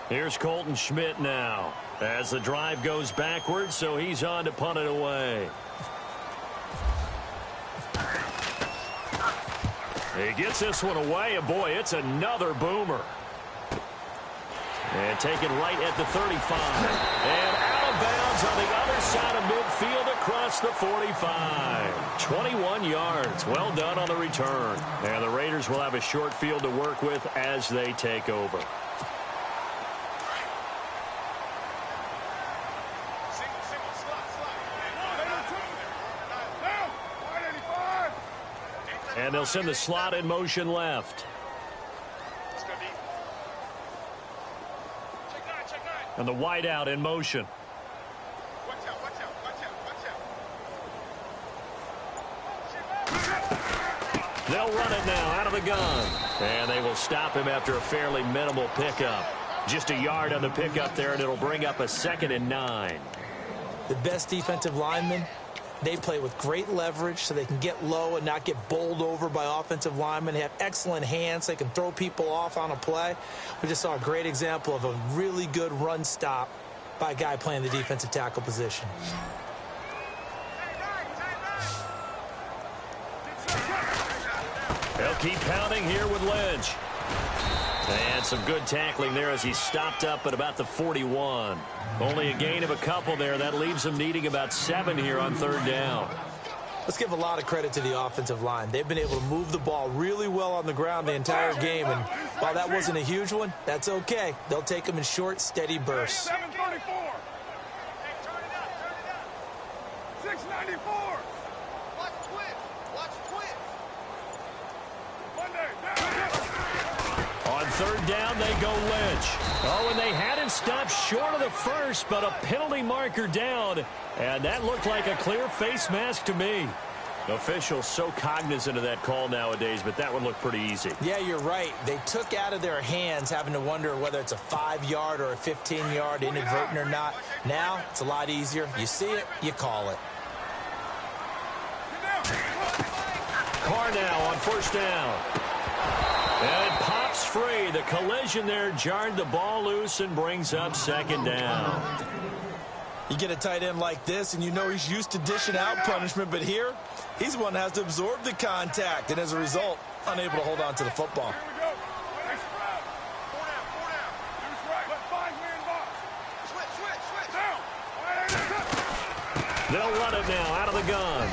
Here's Colton Schmidt now as the drive goes backwards, so he's on to punt it away. He gets this one away, and boy, it's another boomer. And taken right at the 35. And out of bounds on the other side of midfield across the 45. 21 yards. Well done on the return. And the Raiders will have a short field to work with as they take over. And they'll send the slot in motion left. And the wide out in motion. Watch out, watch out, watch out, watch out. They'll run it now out of the gun. And they will stop him after a fairly minimal pickup. Just a yard on the pickup there, and it'll bring up a 2nd and 9. The best defensive linemen, they play with great leverage so they can get low and not get bowled over by offensive linemen. They have excellent hands. They can throw people off on a play. We just saw a great example of a really good run stop by a guy playing the defensive tackle position. They'll keep pounding here with Lynch. And some good tackling there as he stopped up at about the 41. Only a gain of a couple there. That leaves them needing about 7 here on 3rd down. Let's give a lot of credit to the offensive line. They've been able to move the ball really well on the ground the entire game. And while that wasn't a huge one, that's okay. They'll take them in short, steady bursts. 734. Hey, turn it up, turn it up. 694. Watch twist. Watch twist. Monday. On 3rd down, they go Lynch. Oh, and they had him stopped short of the first, but a penalty marker down. And that looked like a clear face mask to me. Officials so cognizant of that call nowadays, but that one looked pretty easy. Yeah, you're right. They took out of their hands having to wonder whether it's a 5-yard or a 15-yard inadvertent or not. Now, it's a lot easier. You see it, you call it. Carr now on 1st down. And it pops free. The collision there jarred the ball loose and brings up 2nd down. You get a tight end like this, and you know he's used to dishing out punishment, but here, he's the one that has to absorb the contact, and as a result, unable to hold on to the football. Here we go. Next round. 4 down, 4 down. Loose right. Let 5-man box. Switch, switch, switch. Down. They'll run it now out of the gun.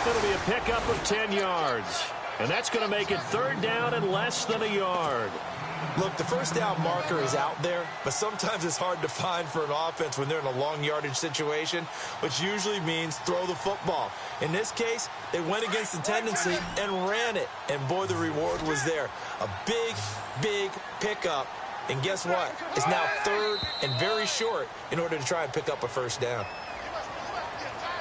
It'll be a pickup of 10 yards. And that's going to make it 3rd down and less than a yard. Look, the 1st down marker is out there, but sometimes it's hard to find for an offense when they're in a long yardage situation, which usually means throw the football. In this case, they went against the tendency and ran it. And boy, the reward was there. A big, big pickup. And guess what? It's now 3rd and very short in order to try and pick up a 1st down.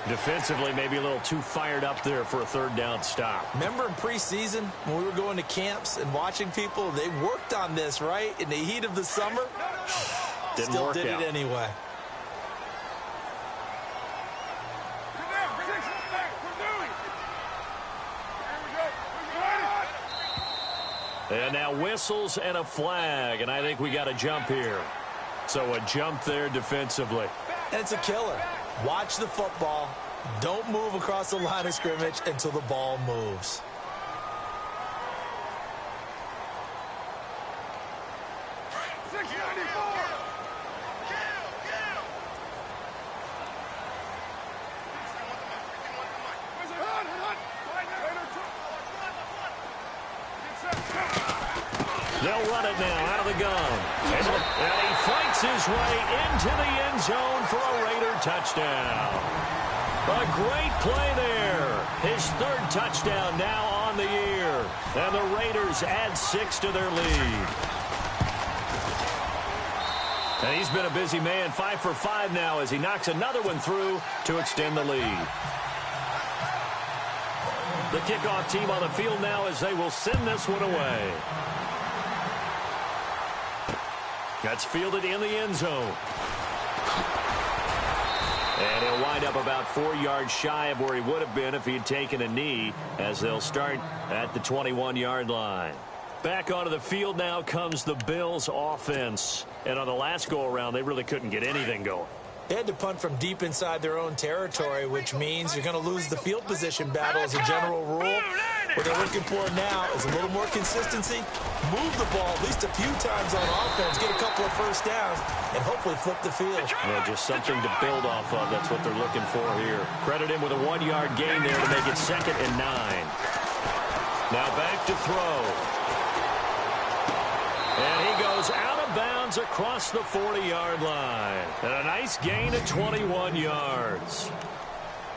Defensively, maybe a little too fired up there for a 3rd down stop. Remember in preseason when we were going to camps and watching people, they worked on this, right? In the heat of the summer, still did it anyway. And now whistles and a flag, and I think we got a jump here. So a jump there defensively. And it's a killer. Watch the football. Don't move across the line of scrimmage until the ball moves. They'll run it now out of the gun. And he fights his way into the end zone for a Raider touchdown. A great play there. His 3rd touchdown now on the year. And the Raiders add 6 to their lead. And he's been a busy man, 5 for 5 now as he knocks another one through to extend the lead. The kickoff team on the field now as they will send this one away. That's fielded in the end zone. And he'll wind up about 4 yards shy of where he would have been if he had taken a knee, as they'll start at the 21-yard line. Back onto the field now comes the Bills offense. And on the last go-around, they really couldn't get anything going. They had to punt from deep inside their own territory, which means you're going to lose the field position battle as a general rule. What they're looking for now is a little more consistency, move the ball at least a few times on offense, get a couple of first downs, and hopefully flip the field. Yeah, just something to build off of. That's what they're looking for here. Credit him with a 1-yard gain there to make it 2nd and 9. Now back to throw. And he goes out of bounds across the 40-yard line. And a nice gain of 21 yards.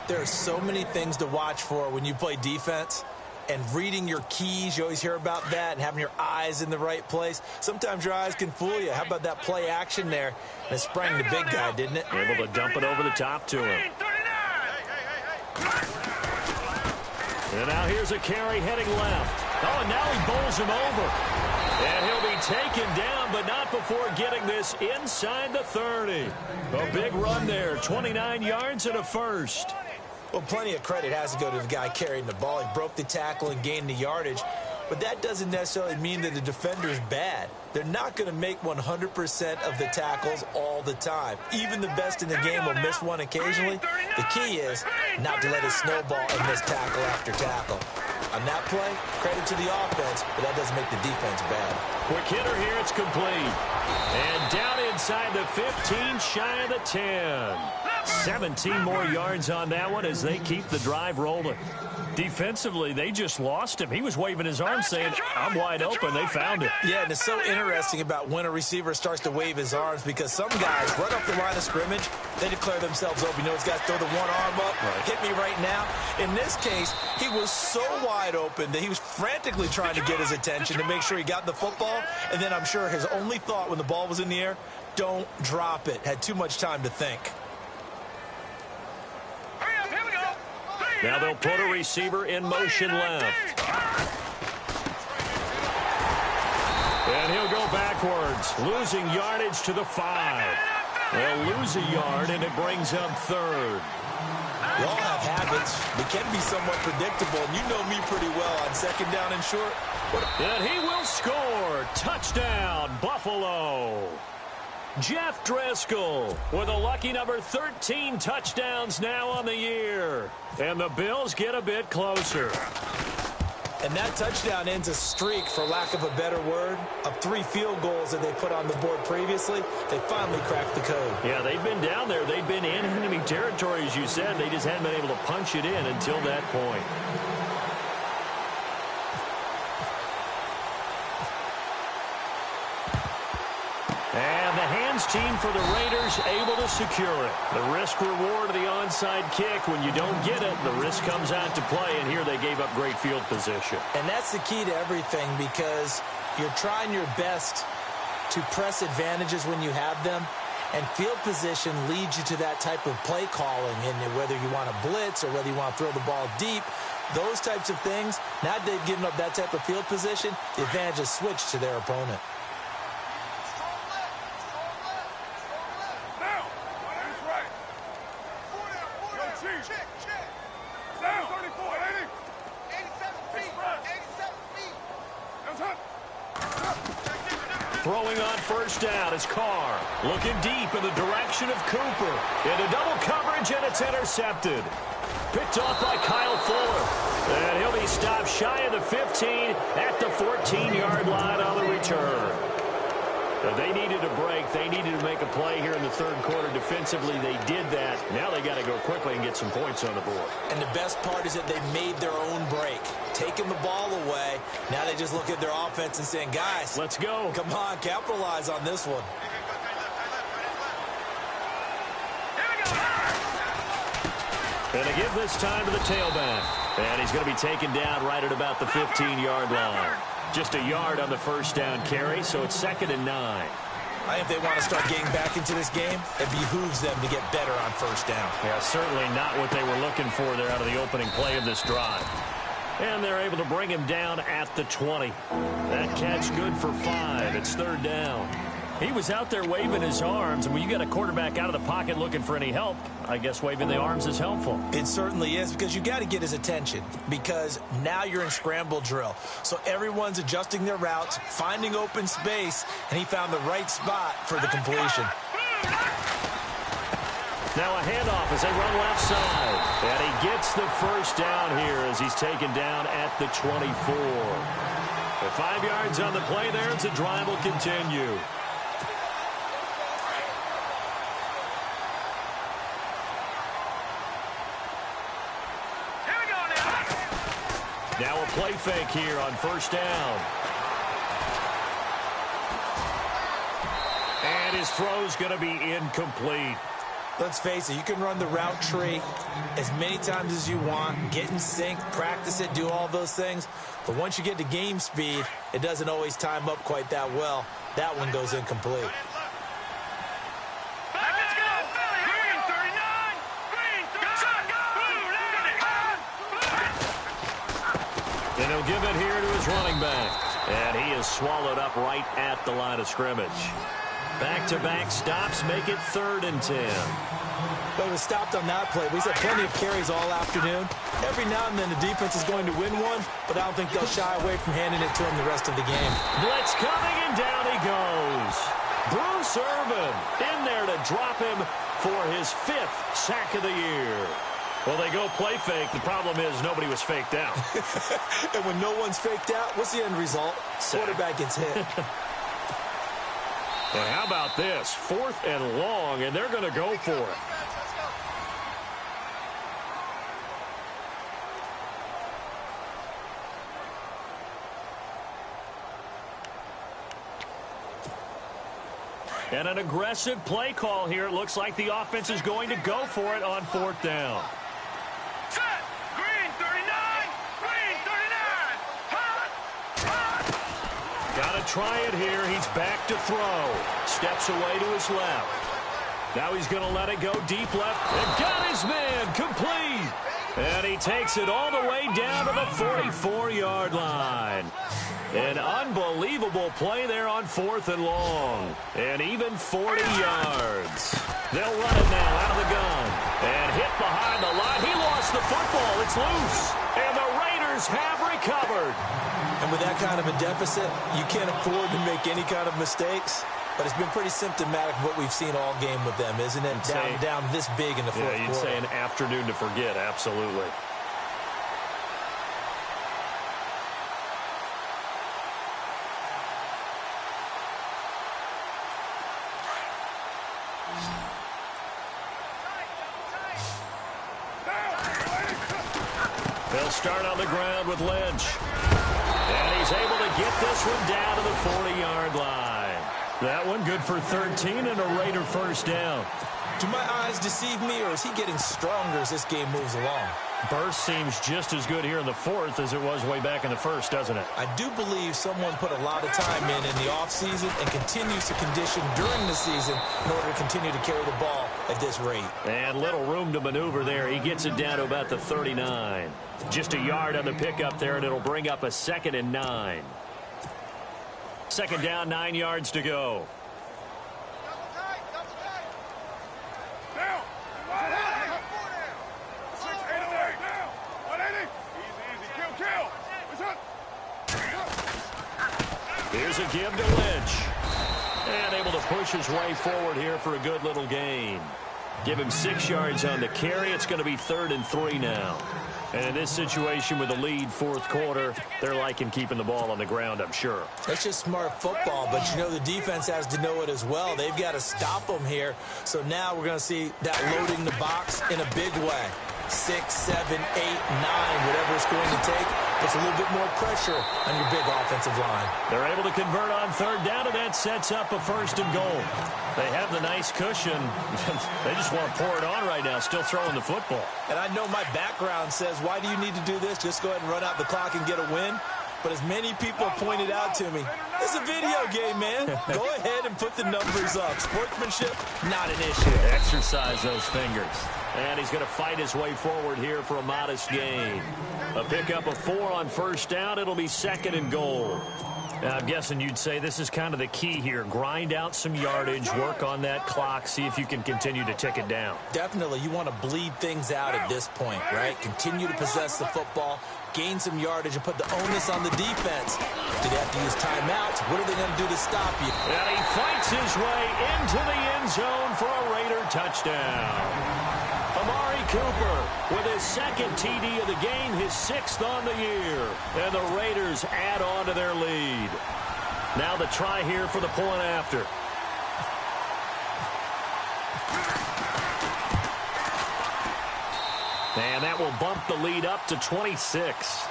There are so many things to watch for when you play defense. And reading your keys, you always hear about that, and having your eyes in the right place. Sometimes your eyes can fool you. How about that play action there? And it sprang the big guy, didn't it? Able to dump it over the top to him. And now here's a carry heading left. Oh, and now he bowls him over. And he'll be taken down, but not before getting this inside the 30. A big run there, 29 yards and a first. Well, plenty of credit has to go to the guy carrying the ball. He broke the tackle and gained the yardage. But that doesn't necessarily mean that the defender's bad. They're not going to make 100% of the tackles all the time. Even the best in the game will miss one occasionally. The key is not to let it snowball and miss tackle after tackle. On that play, credit to the offense, but that doesn't make the defense bad. Quick hitter here, it's complete. And down inside the 15, shy of the 10. 17 more yards on that one as they keep the drive rolling. Defensively, they just lost him. He was waving his arm saying, I'm wide open. They found it. Yeah, and it's so interesting about when a receiver starts to wave his arms, because some guys, right off the line of scrimmage, they declare themselves open. You know, these guys throw the one arm up, hit me right now. In this case, he was so wide open that he was frantically trying to get his attention to make sure he got the football. And then I'm sure his only thought when the ball was in the air, don't drop it. Had too much time to think. Now they'll put a receiver in motion left. And he'll go backwards, losing yardage to the 5. They'll lose a yard, and it brings up 3rd. We all have habits. We can be somewhat predictable, and you know me pretty well on 2nd down and short. And he will score. Touchdown, Buffalo. Jeff Driscoll with a lucky number 13 touchdowns now on the year. And the Bills get a bit closer. And that touchdown ends a streak, for lack of a better word, of 3 field goals that they put on the board previously. They finally cracked the code. Yeah, they've been down there. They've been in enemy territory, as you said. They just hadn't been able to punch it in until that point. And the hands team for the Raiders able to secure it. The risk-reward of the onside kick. When you don't get it, the risk comes out to play, and here they gave up great field position. And that's the key to everything, because you're trying your best to press advantages when you have them, and field position leads you to that type of play calling. And whether you want to blitz or whether you want to throw the ball deep, those types of things, now that they've given up that type of field position, the advantage is switched to their opponent. Throwing on 1st down is Carr. Looking deep in the direction of Cooper. Into double coverage, and it's intercepted. Picked off by Kyle Fuller. And he'll be stopped shy of the 15 at the 14-yard line on the return. They needed a break. They needed to make a play here in the 3rd quarter. Defensively, they did that. Now they got to go quickly and get some points on the board. And the best part is that they made their own break. Taking the ball away. Now they just look at their offense and saying, guys, let's go. Come on, capitalize on this one. And they give this time to the tailback. And he's going to be taken down right at about the 15-yard line. Just a yard on the 1st down carry, so it's 2nd and 9. I think if they want to start getting back into this game, it behooves them to get better on 1st down. Yeah, certainly not what they were looking for there out of the opening play of this drive. And they're able to bring him down at the 20. That catch good for 5. It's 3rd down. He was out there waving his arms, and when you got a quarterback out of the pocket looking for any help, I guess waving the arms is helpful. It certainly is, because you got to get his attention, because now you're in scramble drill. So everyone's adjusting their routes, finding open space, and he found the right spot for the completion. Now a handoff as they run left side. And he gets the first down here as he's taken down at the 24. With 5 yards on the play there, the drive will continue. Now a play fake here on first down. And his throw's going to be incomplete. Let's face it, you can run the route tree as many times as you want, get in sync, practice it, do all those things. But once you get to game speed, it doesn't always time up quite that well. That one goes incomplete. And he'll give it here to his running back. And he is swallowed up right at the line of scrimmage. Back-to-back stops make it 3rd and 10. But it was stopped on that play. We've had plenty of carries all afternoon. Every now and then the defense is going to win one, but I don't think they'll shy away from handing it to him the rest of the game. Blitz coming, and down he goes. Bruce Irvin in there to drop him for his 5th sack of the year. Well, they go play fake. The problem is nobody was faked out. And when no one's faked out, what's the end result? Quarterback gets hit. And how about this? 4th and long, and they're going to go for it. And an aggressive play call here. It looks like the offense is going to go for it on 4th down. Set! Green 39! Green 39! Hot! Hot! Got to try it here. He's back to throw. Steps away to his left. Now he's going to let it go deep left. And got his man complete. And he takes it all the way down to the 44-yard line. An unbelievable play there on 4th and long. And even 40 yards. They'll run it now out of the gun. And hit behind the line. He lost the football. It's loose. And the Raiders have recovered. And with that kind of a deficit, you can't afford to make any kind of mistakes. But it's been pretty symptomatic of what we've seen all game with them, isn't it? Down this big in the fourth quarter. Yeah, you'd say an afternoon to forget. Absolutely. They'll start on the ground with Lynch. And he's able to get this one down to the 40-yard line. That one good for 13 and a Raider first down. Do my eyes deceive me, or is he getting stronger as this game moves along? Burst seems just as good here in the 4th as it was way back in the 1st, doesn't it? I do believe someone put a lot of time in the offseason and continues to condition during the season in order to continue to carry the ball at this rate. And little room to maneuver there. He gets it down to about the 39. Just a yard on the pickup there, and it'll bring up a 2nd and 9. 2nd down, 9 yards to go. Here's a give to Lynch. And able to push his way forward here for a good little gain. Give him 6 yards on the carry. It's going to be 3rd and 3 now. And in this situation with a lead 4th quarter, they're liking keeping the ball on the ground, I'm sure. That's just smart football, but you know the defense has to know it as well. They've got to stop them here. So now we're going to see that loading the box in a big way. 6, 7, 8, 9, whatever it's going to take. Puts a little bit more pressure on your big offensive line. They're able to convert on 3rd down, and that sets up a 1st and goal. They have the nice cushion. They just want to pour it on right now, still throwing the football. And I know my background says, why do you need to do this? Just go ahead and run out the clock and get a win. But as many people have pointed out to me, it's a video game, man. Go ahead and put the numbers up. Sportsmanship, not an issue. Exercise those fingers. And he's going to fight his way forward here for a modest gain. A pickup of 4 on 1st down. It'll be 2nd and goal. I'm guessing you'd say this is kind of the key here. Grind out some yardage, work on that clock, see if you can continue to tick it down. Definitely. You want to bleed things out at this point, right? Continue to possess the football, gain some yardage, and put the onus on the defense. Do they have to use timeouts? What are they going to do to stop you? And he fights his way into the end zone for a Raider touchdown. Amari Cooper with his second TD of the game, his 6th on the year. And the Raiders add on to their lead. Now the try here for the point after. And that will bump the lead up to 26.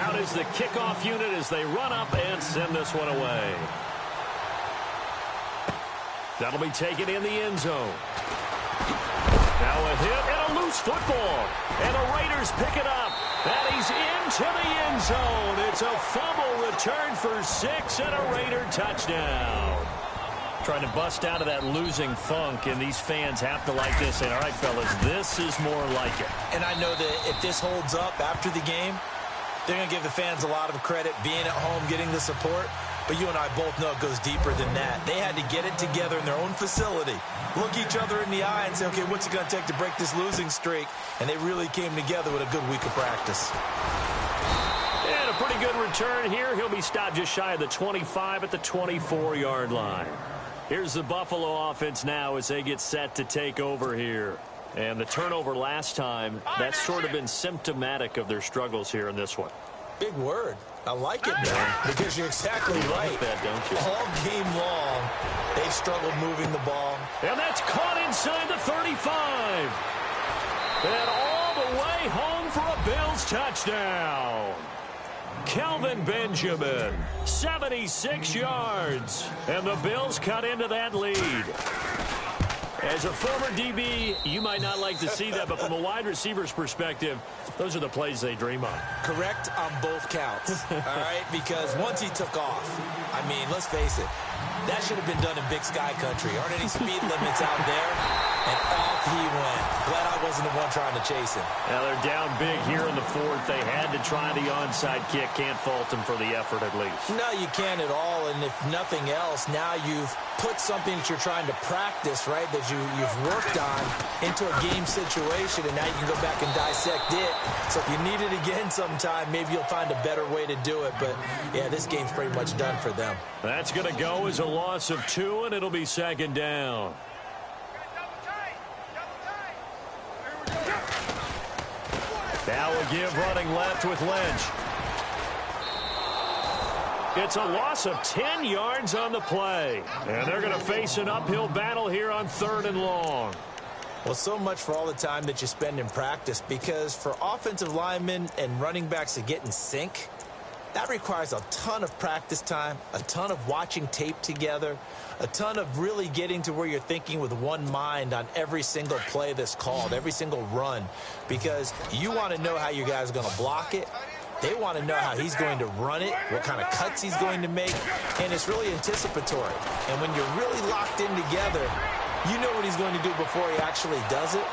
Out is the kickoff unit as they run up and send this one away. That'll be taken in the end zone. Now a hit and a loose football. And the Raiders pick it up. And he's into the end zone. It's a fumble return for 6 and a Raider touchdown. Trying to bust out of that losing funk, and these fans have to like this. And all right, fellas, this is more like it. And I know that if this holds up after the game, they're going to give the fans a lot of credit, being at home, getting the support. But you and I both know it goes deeper than that. They had to get it together in their own facility, look each other in the eye and say, okay, what's it going to take to break this losing streak? And they really came together with a good week of practice. And a pretty good return here. He'll be stopped just shy of the 25 at the 24-yard line. Here's the Buffalo offense now as they get set to take over here. And the turnover last time, that's sort of been symptomatic of their struggles here in this one. Big word. I like it, man, because you're exactly right. Like that, don't you? All game long, they've struggled moving the ball. And that's caught inside the 35. And all the way home for a Bills touchdown. Kelvin Benjamin, 76 yards. And the Bills cut into that lead. As a former DB, you might not like to see that, but from a wide receiver's perspective, those are the plays they dream of. Correct on both counts, all right? Because once he took off, I mean, let's face it, that should have been done in Big Sky Country. Aren't any speed limits out there? And off he went. Glad I wasn't the one trying to chase him. Now they're down big here in the fourth. They had to try the onside kick. Can't fault them for the effort at least. No, you can't at all. And if nothing else, now you've put something that you're trying to practice, right, that you've worked on into a game situation, and now you can go back and dissect it. So if you need it again sometime, maybe you'll find a better way to do it. But, yeah, this game's pretty much done for them. That's going to go as a loss of 2, and it'll be second down. Now a give running left with Lynch. It's a loss of 10 yards on the play. And they're going to face an uphill battle here on 3rd and long. Well, so much for all the time that you spend in practice, because for offensive linemen and running backs to get in sync, that requires a ton of practice time, a ton of watching tape together, a ton of really getting to where you're thinking with one mind on every single play that's called, every single run, because you want to know how you guys are going to block it. They want to know how he's going to run it, what kind of cuts he's going to make, and it's really anticipatory. And when you're really locked in together, you know what he's going to do before he actually does it.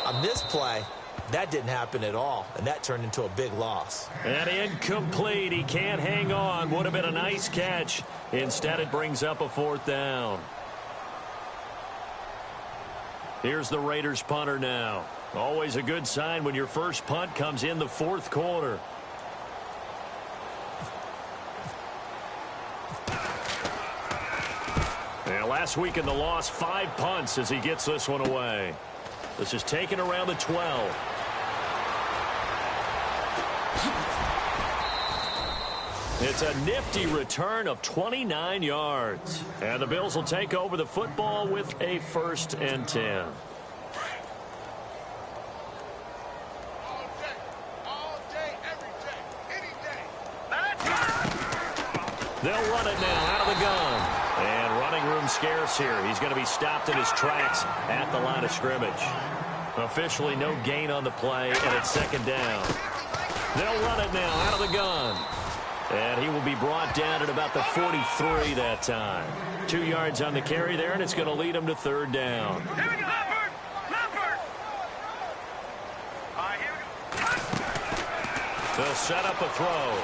On this play, that didn't happen at all, and that turned into a big loss. And incomplete. He can't hang on. Would have been a nice catch. Instead, it brings up a 4th down. Here's the Raiders punter now. Always a good sign when your first punt comes in the 4th quarter. And last week in the loss, 5 punts as he gets this one away. This is taken around the 12. It's a nifty return of 29 yards. And the Bills will take over the football with a 1st and 10. All day, every day, any day. They'll run it now out of the gun. And running room scarce here. He's going to be stopped in his tracks at the line of scrimmage. Officially no gain on the play, and it's 2nd down. They'll run it now out of the gun. And he will be brought down at about the 43 that time. 2 yards on the carry there, and it's going to lead him to 3rd down. They'll set up a throw.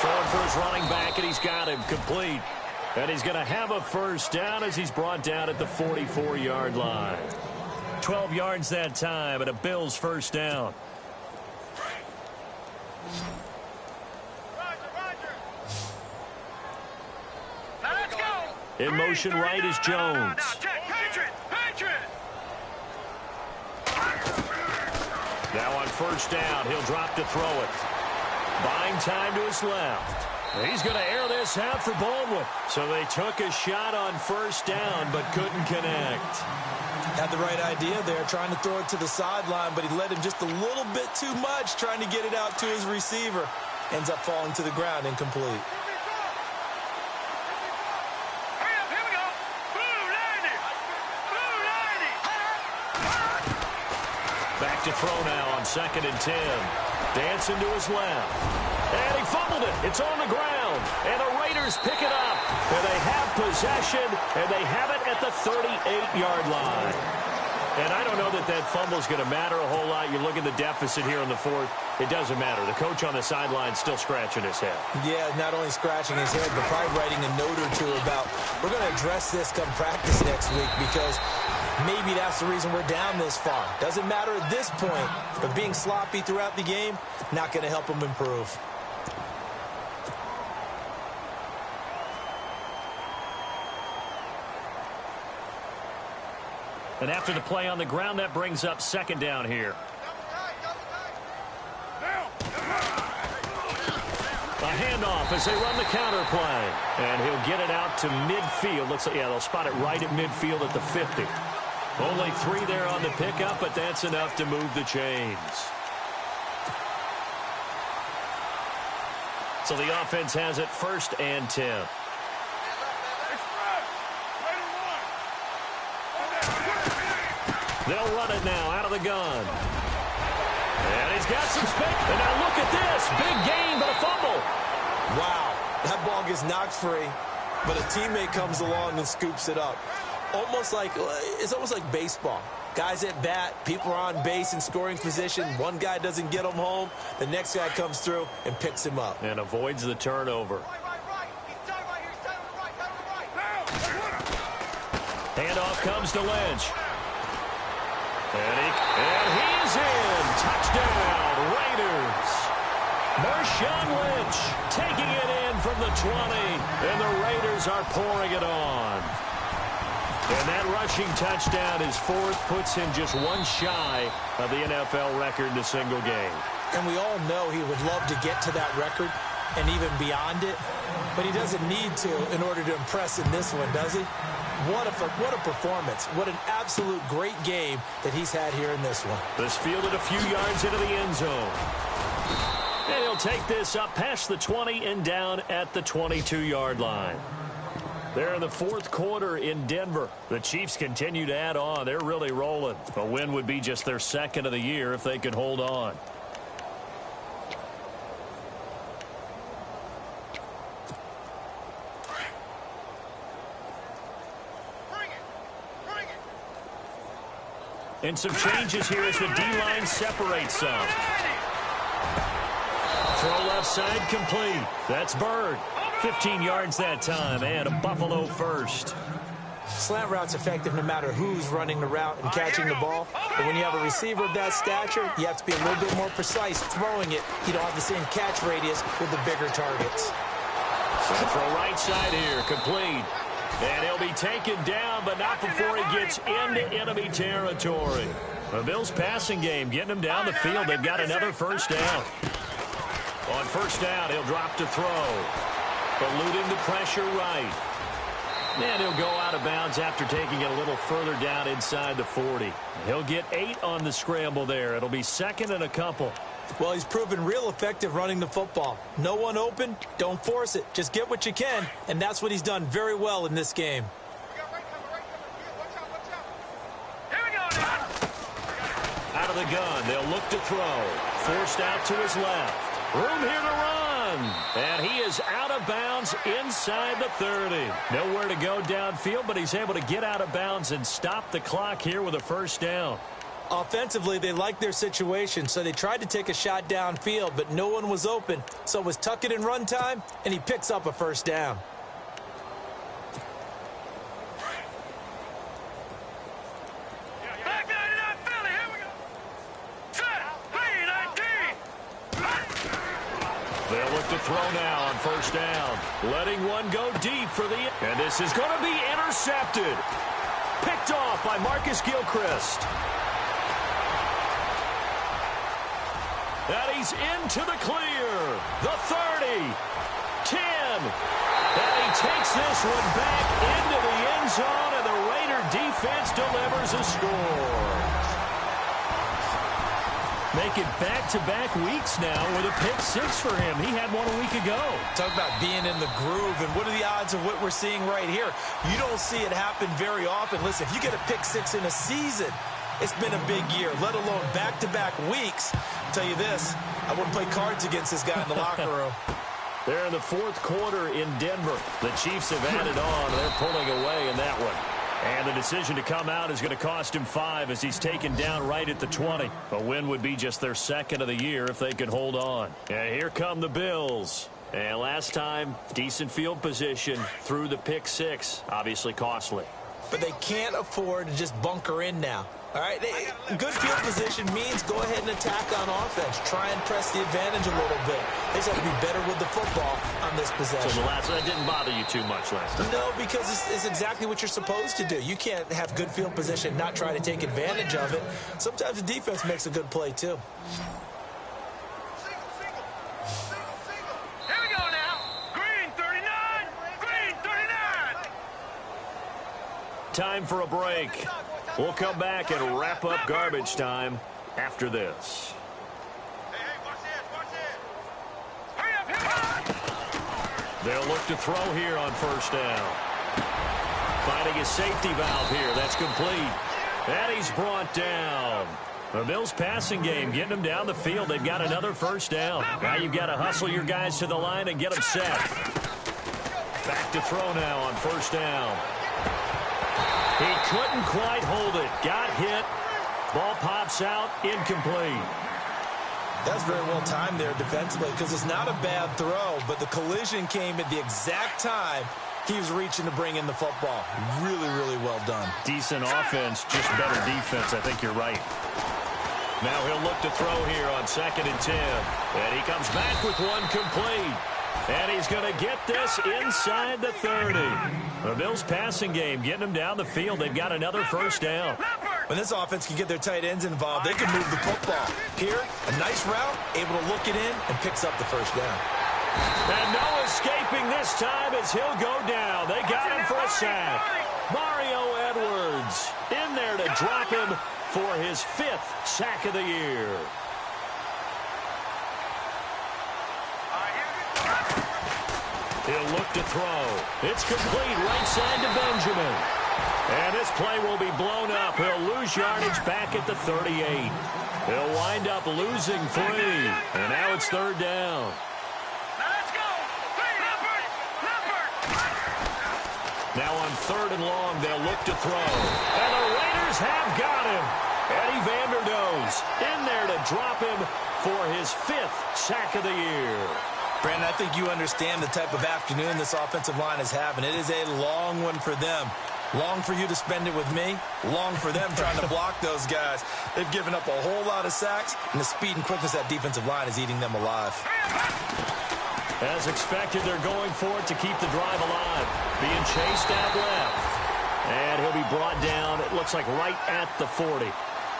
Throwing for his running back, and he's got him complete. And he's going to have a first down as he's brought down at the 44-yard line. 12 yards that time, and a Bills first down. Let's go. In motion right is Jones. Now on first down, he'll drop to throw it. Buying time to his left. He's going to air this out for Baldwin. So they took a shot on first down, but couldn't connect. Had the right idea there, trying to throw it to the sideline, but he let him just a little bit too much, trying to get it out to his receiver. Ends up falling to the ground, incomplete. Here we go. Blue 90. Blue 90. Back to throw now on 2nd and 10. Dancing to his left. And he fumbled it. It's on the ground. And the Raiders pick it up. And they have possession, and they have it at the 38-yard line. And I don't know that that fumble is going to matter a whole lot. You look at the deficit here in the 4th. It doesn't matter. The coach on the sideline still scratching his head. Yeah, not only scratching his head, but probably writing a note or two about, we're going to address this come practice next week, because maybe that's the reason we're down this far. Doesn't matter at this point, but being sloppy throughout the game, not going to help him improve. And after the play on the ground, that brings up 2nd down here. A handoff as they run the counter play. And he'll get it out to midfield. Looks like, yeah, they'll spot it right at midfield at the 50. Only 3 there on the pickup, but that's enough to move the chains. So the offense has it 1st and 10. They'll run it now out of the gun. And he's got some space. And now look at this. Big gain, but a fumble. Wow, that ball gets knocked free, but a teammate comes along and scoops it up. It's almost like baseball. Guys at bat, people are on base in scoring position. One guy doesn't get him home. The next guy comes through and picks him up. And avoids the turnover. Handoff comes to Lynch. And he's in. Touchdown, Raiders. Marshawn Lynch taking it in from the 20. And the Raiders are pouring it on. And that rushing touchdown, his 4th, puts him just one shy of the NFL record in a single game. And we all know he would love to get to that record and even beyond it. But he doesn't need to in order to impress in this one, does he? What a performance. What an absolute great game that he's had here in this one. This fielded a few yards into the end zone. And he'll take this up past the 20 and down at the 22-yard line. They're in the 4th quarter in Denver. The Chiefs continue to add on. They're really rolling. A win would be just their 2nd of the year if they could hold on. And some changes here as the D-line separates some. Throw left side complete. That's Bird. 15 yards that time, and a Buffalo first. Slant route's effective no matter who's running the route and catching the ball. But when you have a receiver of that stature, you have to be a little bit more precise throwing it. You don't have the same catch radius with the bigger targets. Throw right side here, complete. And he'll be taken down, but not before he gets into enemy territory. The Bills' passing game getting him down the field. They've got another first down. On first down, he'll drop to throw. Eluding the pressure right. And he'll go out of bounds after taking it a little further down inside the 40. He'll get 8 on the scramble there. It'll be 2nd and a couple. Well, he's proven real effective running the football. No one open, don't force it. Just get what you can, and that's what he's done very well in this game. Out of the gun, they'll look to throw. Forced out to his left. Room here to run. And he is out of bounds inside the 30. Nowhere to go downfield, but he's able to get out of bounds and stop the clock here with a first down. Offensively, they liked their situation, so they tried to take a shot downfield, but no one was open. So it was tuck it in run time, and he picks up a first down. They'll look to throw now on first down. Letting one go deep for the... And this is going to be intercepted. Picked off by Marcus Gilchrist. And he's into the clear. The 30. 10. And he takes this one back into the end zone, and the Raider defense delivers a score. Making back-to-back weeks now with a pick-6 for him. He had one a week ago. Talk about being in the groove, and what are the odds of what we're seeing right here? You don't see it happen very often. Listen, if you get a pick-6 in a season, it's been a big year, let alone back-to-back weeks. I'll tell you this, I wouldn't play cards against this guy in the locker room. They're in the fourth quarter in Denver. The Chiefs have added on. They're pulling away in that one. And the decision to come out is going to cost him 5 as he's taken down right at the 20. A win would be just their second of the year if they could hold on. And here come the Bills. And last time, decent field position through the pick-6. Obviously costly. But they can't afford to just bunker in now. All right, good field position means go ahead and attack on offense. Try and press the advantage a little bit. They just have to be better with the football on this possession. So that didn't bother you too much last time? No, because it's exactly what you're supposed to do. You can't have good field position, not try to take advantage of it. Sometimes the defense makes a good play, too. Here we go now. Green 39. Green 39. Time for a break. We'll come back and wrap up garbage time after this. Hey, watch this. Hurry up, hurry up. They'll look to throw here on first down. Finding his safety valve here. That's complete. And he's brought down. The Bills' passing game, getting them down the field. They've got another first down. Now you've got to hustle your guys to the line and get them set. Back to throw now on first down. He couldn't quite hold it. Got hit. Ball pops out. Incomplete. That's very well timed there defensively because it's not a bad throw, but the collision came at the exact time he was reaching to bring in the football. Really, really well done. Decent offense, just better defense. I think you're right. Now he'll look to throw here on 2nd and 10. And he comes back with one complete. And he's going to get this inside the 30. The Bills' passing game, getting them down the field. They've got another first down. When this offense can get their tight ends involved, they can move the football. Here, a nice route, able to look it in, and picks up the first down. And no escaping this time as he'll go down. They got him for a sack. Mario Edwards in there to drop him for his 5th sack of the year. He'll look to throw. It's complete right side to Benjamin. And this play will be blown up. He'll lose yardage back at the 38. He'll wind up losing 3. And now it's 3rd down. Let's go. Now on 3rd and long, they'll look to throw. And the Raiders have got him. Eddie Vanderdoes in there to drop him for his 5th sack of the year. Brandon, I think you understand the type of afternoon this offensive line is having. It is a long one for them. Long for you to spend it with me. Long for them trying to block those guys. They've given up a whole lot of sacks, and the speed and quickness of that defensive line is eating them alive. As expected, they're going for it to keep the drive alive. Being chased out left. And he'll be brought down, it looks like right at the 40.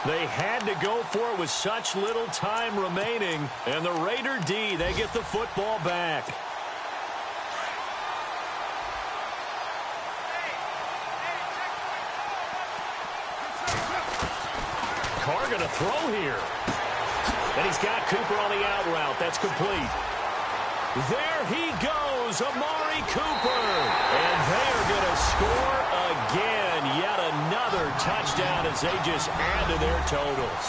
They had to go for it with such little time remaining. And the Raider D, they get the football back. Carr going to throw here. And he's got Cooper on the out route. That's complete. There he goes, Amari Cooper. And they're going to score again. Yet another touchdown as they just add to their totals.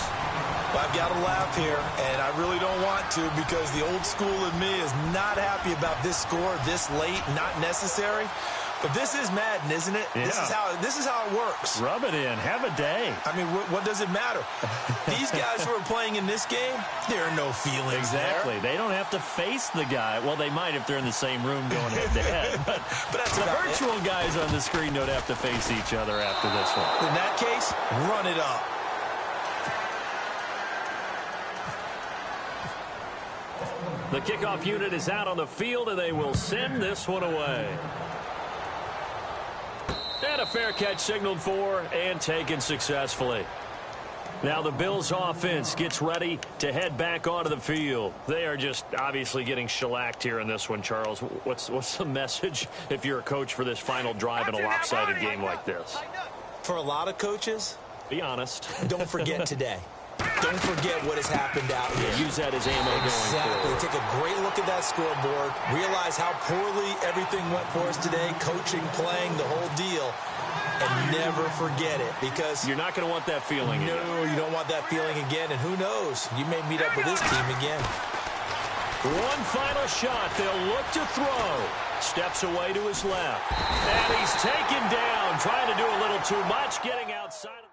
Well, I've got to laugh here, and I really don't want to because the old school in me is not happy about this score this late, not necessary. But this is Madden, isn't it? Yeah. This is how it works. Rub it in. Have a day. I mean, what does it matter? These guys who are playing in this game, there are no feelings Exactly. there. They don't have to face the guy. Well, they might if they're in the same room going head-to-head. But that's the about virtual guys on the screen don't have to face each other after this one. In that case, run it up. The kickoff unit is out on the field, and they will send this one away. And a fair catch signaled for and taken successfully. Now the Bills offense gets ready to head back onto the field. They are just obviously getting shellacked here in this one, Charles. What's the message if you're a coach for this final drive in a lopsided game like this? For a lot of coaches, be honest. Don't forget today. Don't forget what has happened out here. Use that as ammo going forward. Take a great look at that scoreboard. Realize how poorly everything went for us today. Coaching, playing, the whole deal. And never forget it, because you're not going to want that feeling again. No, you don't want that feeling again. And who knows? You may meet up with this team again. One final shot. They'll look to throw. Steps away to his left. And he's taken down. Trying to do a little too much. Getting outside of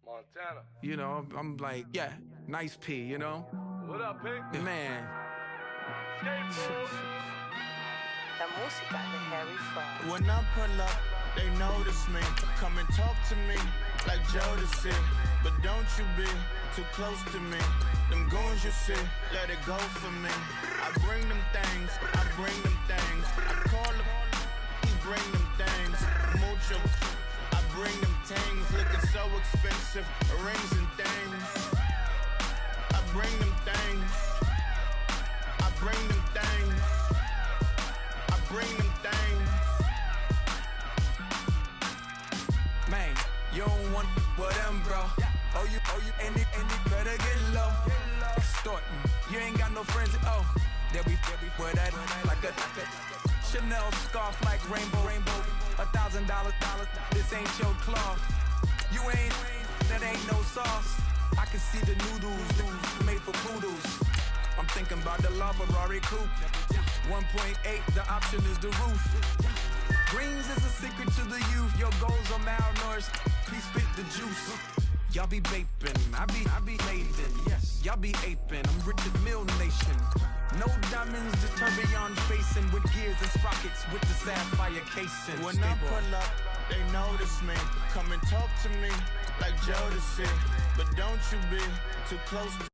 Montana. You know, I'm like, yeah, nice P, you know? What up, Pink? Man. La música de Harry Fraud. When I pull up, they notice me. Come and talk to me. like Jodeci. But don't you be too close to me. Them goons you see, let it go for me. I bring them things, I bring them things. I call them, he bring them things. Mucho, I bring them things. Looking so expensive, rings and things. I bring them things. I bring them things. I bring them things. Man, you don't want with them, bro. Oh, you, and it better get low. Extorting, you ain't got no friends. Oh, they'll be with that like a Chanel scarf like rainbow. $1,000, this ain't your cloth. You ain't, that ain't no sauce. I can see the noodles made for poodles. I'm thinking about the LaFerrari coupe. 1.8, the option is the roof. Greens is a secret to the youth. Your goals are malnourished. Please spit the juice. Y'all be vaping, I be laden. Yes, y'all be aping. I'm Richard Mill Nation. No diamonds, just tourbillon facing with gears and sprockets with the sapphire casing. When I pull up, they notice me. Come and talk to me like Jodeci. But don't you be too close to